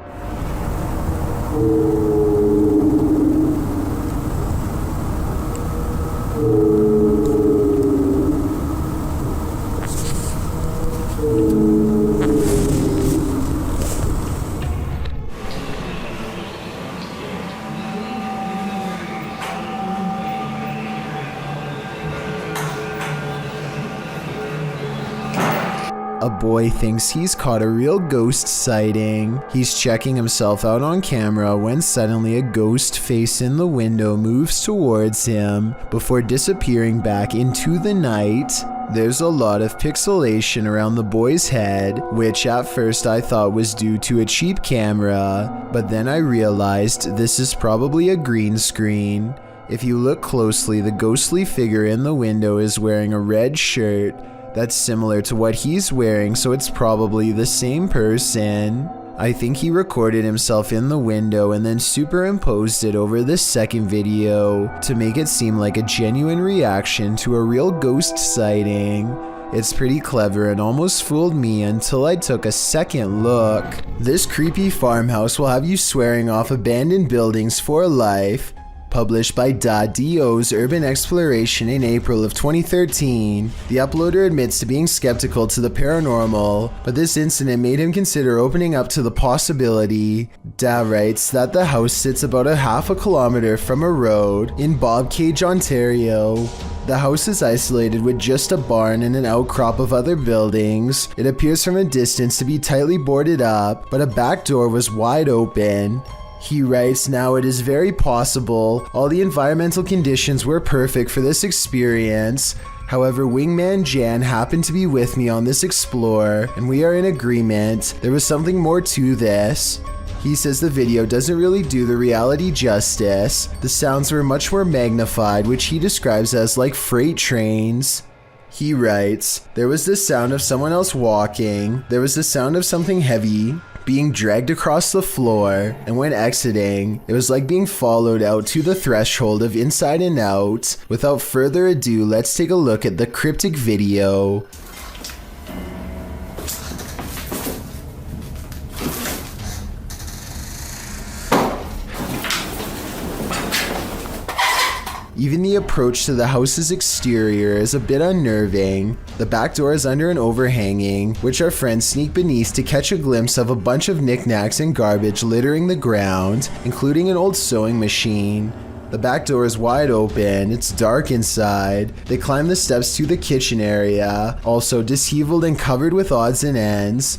A boy thinks he's caught a real ghost sighting. He's checking himself out on camera when suddenly a ghost face in the window moves towards him before disappearing back into the night. There's a lot of pixelation around the boy's head, which at first I thought was due to a cheap camera, but then I realized this is probably a green screen. If you look closely, the ghostly figure in the window is wearing a red shirt that's similar to what he's wearing, so it's probably the same person. I think he recorded himself in the window and then superimposed it over this second video to make it seem like a genuine reaction to a real ghost sighting. It's pretty clever and almost fooled me until I took a second look. This creepy farmhouse will have you swearing off abandoned buildings for life. Published by .do's Urban Exploration in April of 2013, the uploader admits to being skeptical to the paranormal, but this incident made him consider opening up to the possibility. Da writes that the house sits about a half a kilometer from a road in Bobcage, Ontario. The house is isolated with just a barn and an outcrop of other buildings. It appears from a distance to be tightly boarded up, but a back door was wide open. He writes, now it is very possible all the environmental conditions were perfect for this experience. However, Wingman Jan happened to be with me on this explore, and we are in agreement. There was something more to this. He says the video doesn't really do the reality justice. The sounds were much more magnified, which he describes as like freight trains. He writes, there was the sound of someone else walking. There was the sound of something heavy being dragged across the floor, and when exiting, it was like being followed out to the threshold of Inside and Out. Without further ado, let's take a look at the cryptic video. Even the approach to the house's exterior is a bit unnerving. The back door is under an overhanging, which our friends sneak beneath to catch a glimpse of a bunch of knickknacks and garbage littering the ground, including an old sewing machine. The back door is wide open, it's dark inside. They climb the steps to the kitchen area, also disheveled and covered with odds and ends.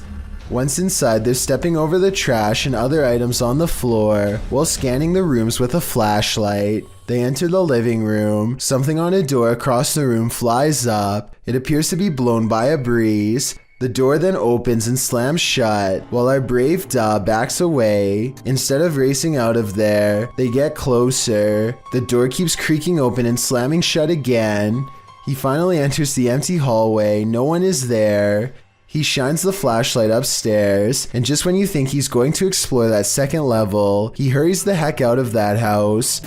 Once inside, they're stepping over the trash and other items on the floor while scanning the rooms with a flashlight. They enter the living room. Something on a door across the room flies up. It appears to be blown by a breeze. The door then opens and slams shut, while our brave Da backs away. Instead of racing out of there, they get closer. The door keeps creaking open and slamming shut again. He finally enters the empty hallway. No one is there. He shines the flashlight upstairs, and just when you think he's going to explore that second level, he hurries the heck out of that house.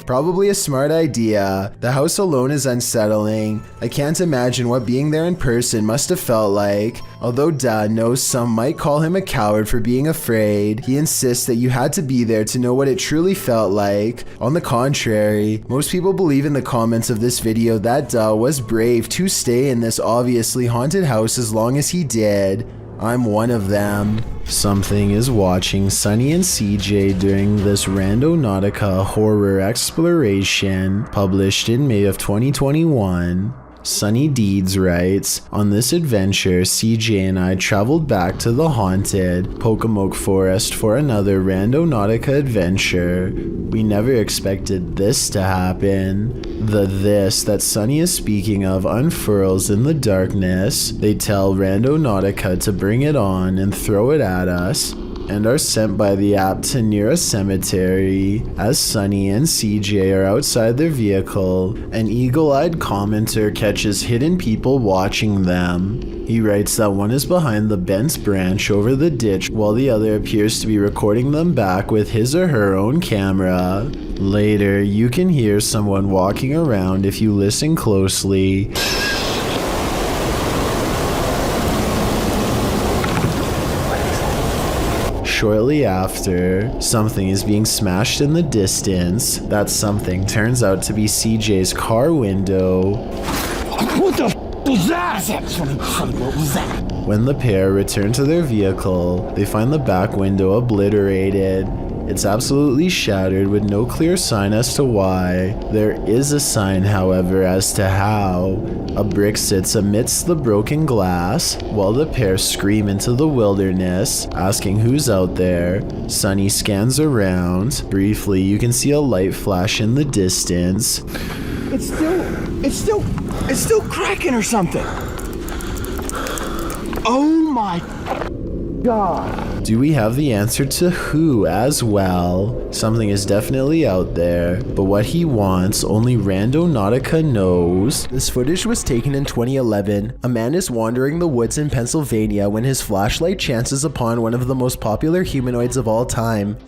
Probably a smart idea. The house alone is unsettling. I can't imagine what being there in person must have felt like. Although Dad knows some might call him a coward for being afraid, he insists that you had to be there to know what it truly felt like. On the contrary, most people believe in the comments of this video that Dad was brave to stay in this obviously haunted house as long as he did. I'm one of them. Something is watching Sunny and CJ during this Randonautica horror exploration, published in May of 2021. Sunny Deeds writes, "On this adventure, CJ and I traveled back to the haunted Pocomoke Forest for another Randonautica adventure. We never expected this to happen." The "this" that Sunny is speaking of unfurls in the darkness. They tell Randonautica to bring it on and throw it at us, and are sent by the app to near a cemetery. As Sunny and CJ are outside their vehicle, an eagle-eyed commenter catches hidden people watching them. He writes that one is behind the bent branch over the ditch while the other appears to be recording them back with his or her own camera. Later, you can hear someone walking around if you listen closely. Shortly after, something is being smashed in the distance. That something turns out to be CJ's car window. What the f was that? What was that? When the pair return to their vehicle, they find the back window obliterated. It's absolutely shattered with no clear sign as to why. There is a sign, however, as to how. A brick sits amidst the broken glass while the pair scream into the wilderness, asking who's out there. Sunny scans around. Briefly, you can see a light flash in the distance. It's still cracking or something. Oh my God. Do we have the answer to who as well? Something is definitely out there, but what he wants, only Randonautica knows. This footage was taken in 2011. A man is wandering the woods in Pennsylvania when his flashlight chances upon one of the most popular humanoids of all time.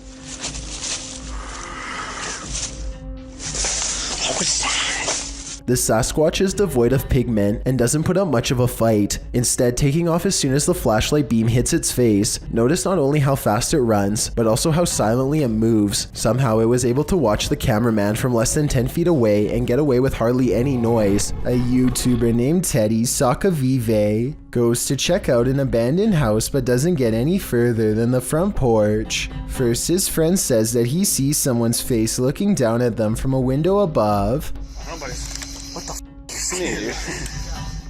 The Sasquatch is devoid of pigment and doesn't put up much of a fight, instead taking off as soon as the flashlight beam hits its face. Notice not only how fast it runs, but also how silently it moves. Somehow it was able to watch the cameraman from less than 10 feet away and get away with hardly any noise. A YouTuber named Teddy Sakavive goes to check out an abandoned house but doesn't get any further than the front porch. First, his friend says that he sees someone's face looking down at them from a window above. What the f is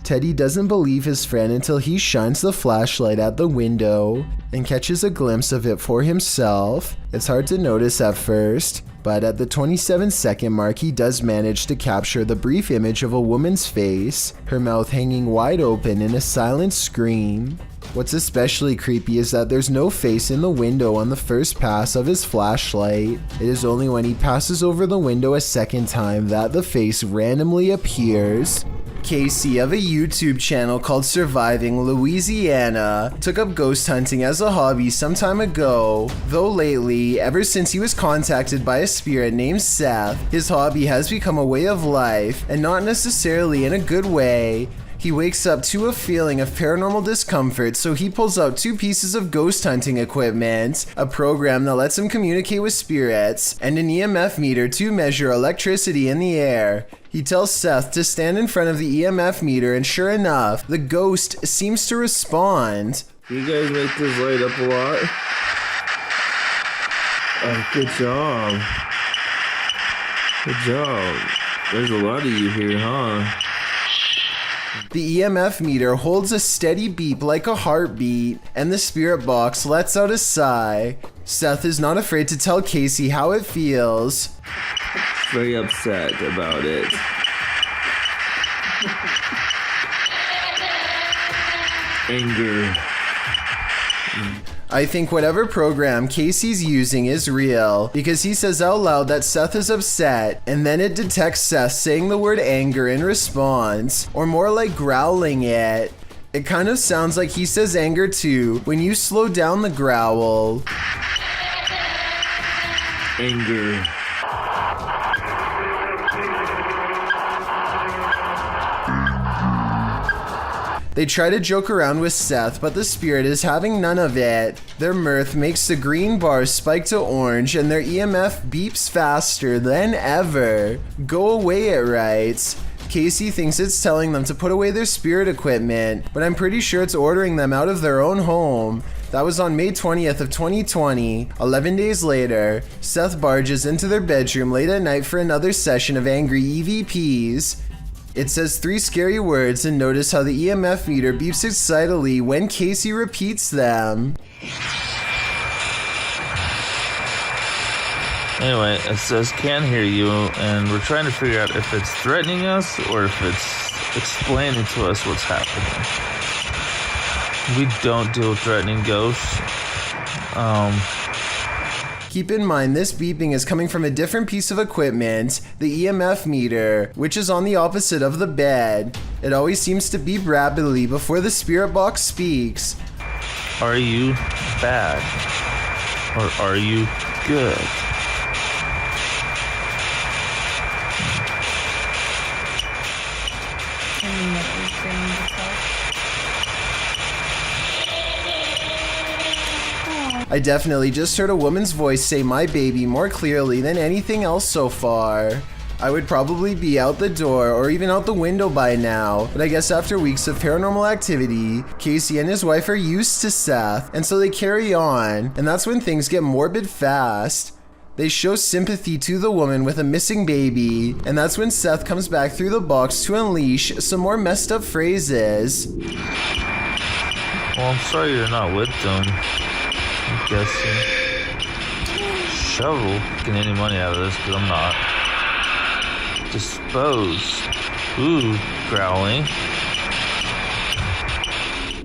Teddy doesn't believe his friend until he shines the flashlight at the window and catches a glimpse of it for himself. It's hard to notice at first, but at the 27-second mark he does manage to capture the brief image of a woman's face, her mouth hanging wide open in a silent scream. What's especially creepy is that there's no face in the window on the first pass of his flashlight. It is only when he passes over the window a second time that the face randomly appears. Casey of a YouTube channel called Surviving Louisiana took up ghost hunting as a hobby some time ago, though lately, ever since he was contacted by a spirit named Seth, his hobby has become a way of life, and not necessarily in a good way. He wakes up to a feeling of paranormal discomfort, so he pulls out 2 pieces of ghost hunting equipment, a program that lets him communicate with spirits, and an EMF meter to measure electricity in the air. He tells Seth to stand in front of the EMF meter, and sure enough, the ghost seems to respond. You guys make this light up a lot? Oh, good job. Good job. There's a lot of you here, huh? The EMF meter holds a steady beep like a heartbeat, and the spirit box lets out a sigh. Seth is not afraid to tell Casey how it feels. Very upset about it. Anger. I think whatever program Casey's using is real, because he says out loud that Seth is upset, and then it detects Seth saying the word anger in response, or more like growling it. It kind of sounds like he says anger too when you slow down the growl. Anger. They try to joke around with Seth, but the spirit is having none of it. Their mirth makes the green bars spike to orange, and their EMF beeps faster than ever. Go away, it writes. Casey thinks it's telling them to put away their spirit equipment, but I'm pretty sure it's ordering them out of their own home. That was on May 20th of 2020. 11 days later, Seth barges into their bedroom late at night for another session of angry EVPs. It says 3 scary words, and notice how the EMF meter beeps excitedly when Casey repeats them. Anyway, it says can hear you, and we're trying to figure out if it's threatening us or if it's explaining to us what's happening. We don't deal with threatening ghosts. Keep in mind, this beeping is coming from a different piece of equipment, the EMF meter, which is on the opposite of the bed. It always seems to beep rapidly before the spirit box speaks. Are you bad? Or are you good? I definitely just heard a woman's voice say my baby more clearly than anything else so far. I would probably be out the door or even out the window by now, but I guess after weeks of paranormal activity, Casey and his wife are used to Seth, and so they carry on, and that's when things get morbid fast. They show sympathy to the woman with a missing baby, and that's when Seth comes back through the box to unleash some more messed up phrases. Well, I'm sorry you're not with them. I'm guessing. Shovel. Getting any money out of this, because I'm not. Dispose. Ooh, growling.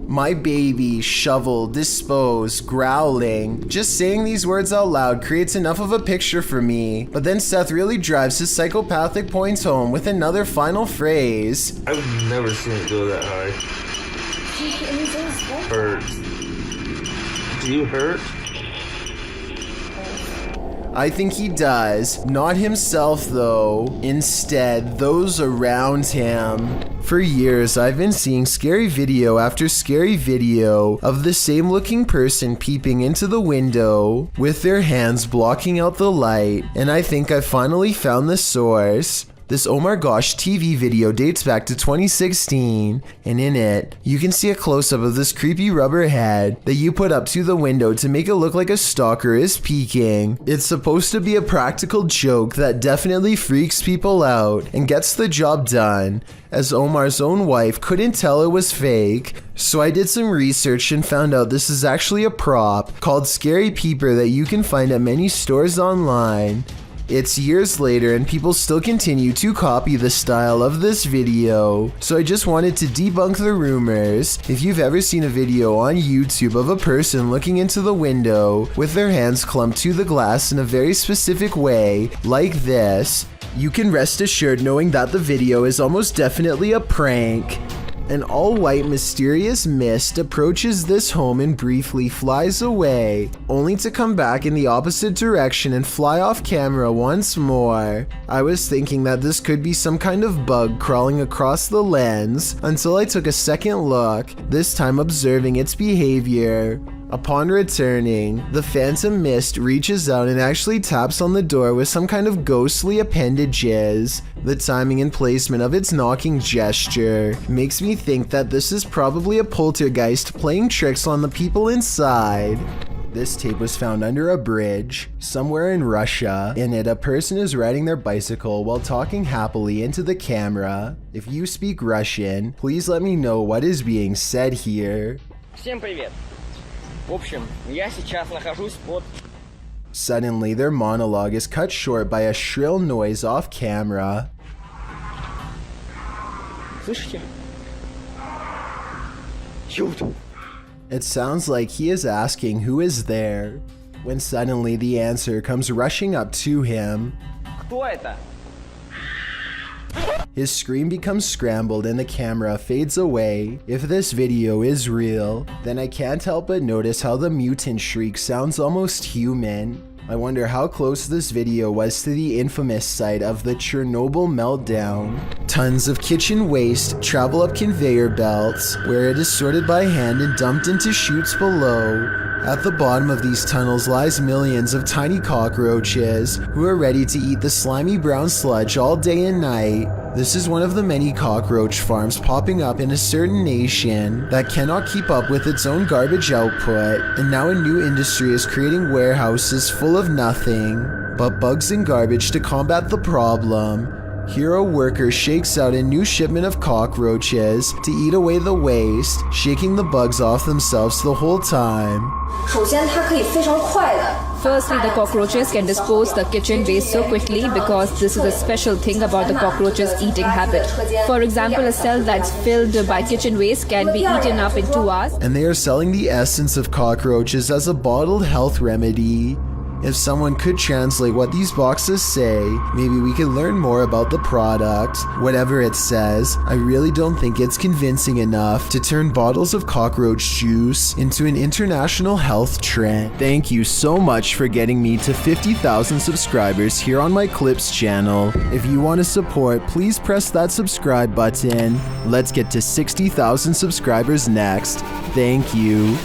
My baby, shovel, dispose, growling. Just saying these words out loud creates enough of a picture for me, but then Seth really drives his psychopathic points home with another final phrase. I've never seen it go that high. Hurts. Do you hurt? I think he does. Not himself though. Instead, those around him. For years, I've been seeing scary video after scary video of the same looking person peeping into the window with their hands blocking out the light, and I think I finally found the source. This Oh My Gosh TV video dates back to 2016, and in it, you can see a close-up of this creepy rubber head that you put up to the window to make it look like a stalker is peeking. It's supposed to be a practical joke that definitely freaks people out and gets the job done, as Omar's own wife couldn't tell it was fake. So I did some research and found out this is actually a prop called Scary Peeper that you can find at many stores online. It's years later and people still continue to copy the style of this video, so I just wanted to debunk the rumors. If you've ever seen a video on YouTube of a person looking into the window with their hands clumped to the glass in a very specific way, like this, you can rest assured knowing that the video is almost definitely a prank. An all-white mysterious mist approaches this home and briefly flies away, only to come back in the opposite direction and fly off camera once more. I was thinking that this could be some kind of bug crawling across the lens until I took a second look, this time observing its behavior. Upon returning, the phantom mist reaches out and actually taps on the door with some kind of ghostly appendages. The timing and placement of its knocking gesture makes me think that this is probably a poltergeist playing tricks on the people inside. This tape was found under a bridge somewhere in Russia. In it, a person is riding their bicycle while talking happily into the camera. If you speak Russian, please let me know what is being said here. Всем привет. В общем, я сейчас нахожусь под... Suddenly, their monologue is cut short by a shrill noise off camera. Слышите? Чудо. It sounds like he is asking who is there, when suddenly the answer comes rushing up to him. His scream becomes scrambled and the camera fades away. If this video is real, then I can't help but notice how the mutant shriek sounds almost human. I wonder how close this video was to the infamous site of the Chernobyl meltdown. Tons of kitchen waste travel up conveyor belts, where it is sorted by hand and dumped into chutes below. At the bottom of these tunnels lies millions of tiny cockroaches, who are ready to eat the slimy brown sludge all day and night. This is one of the many cockroach farms popping up in a certain nation that cannot keep up with its own garbage output, and now a new industry is creating warehouses full of nothing but bugs and garbage to combat the problem. Here a worker shakes out a new shipment of cockroaches to eat away the waste, shaking the bugs off themselves the whole time. Firstly, the cockroaches can dispose the kitchen waste so quickly because this is a special thing about the cockroaches' eating habit. For example, a cell that's filled by kitchen waste can be eaten up in 2 hours. And they are selling the essence of cockroaches as a bottled health remedy. If someone could translate what these boxes say, maybe we could learn more about the product. Whatever it says, I really don't think it's convincing enough to turn bottles of cockroach juice into an international health trend. Thank you so much for getting me to 50,000 subscribers here on my Clips channel. If you want to support, please press that subscribe button. Let's get to 60,000 subscribers next. Thank you.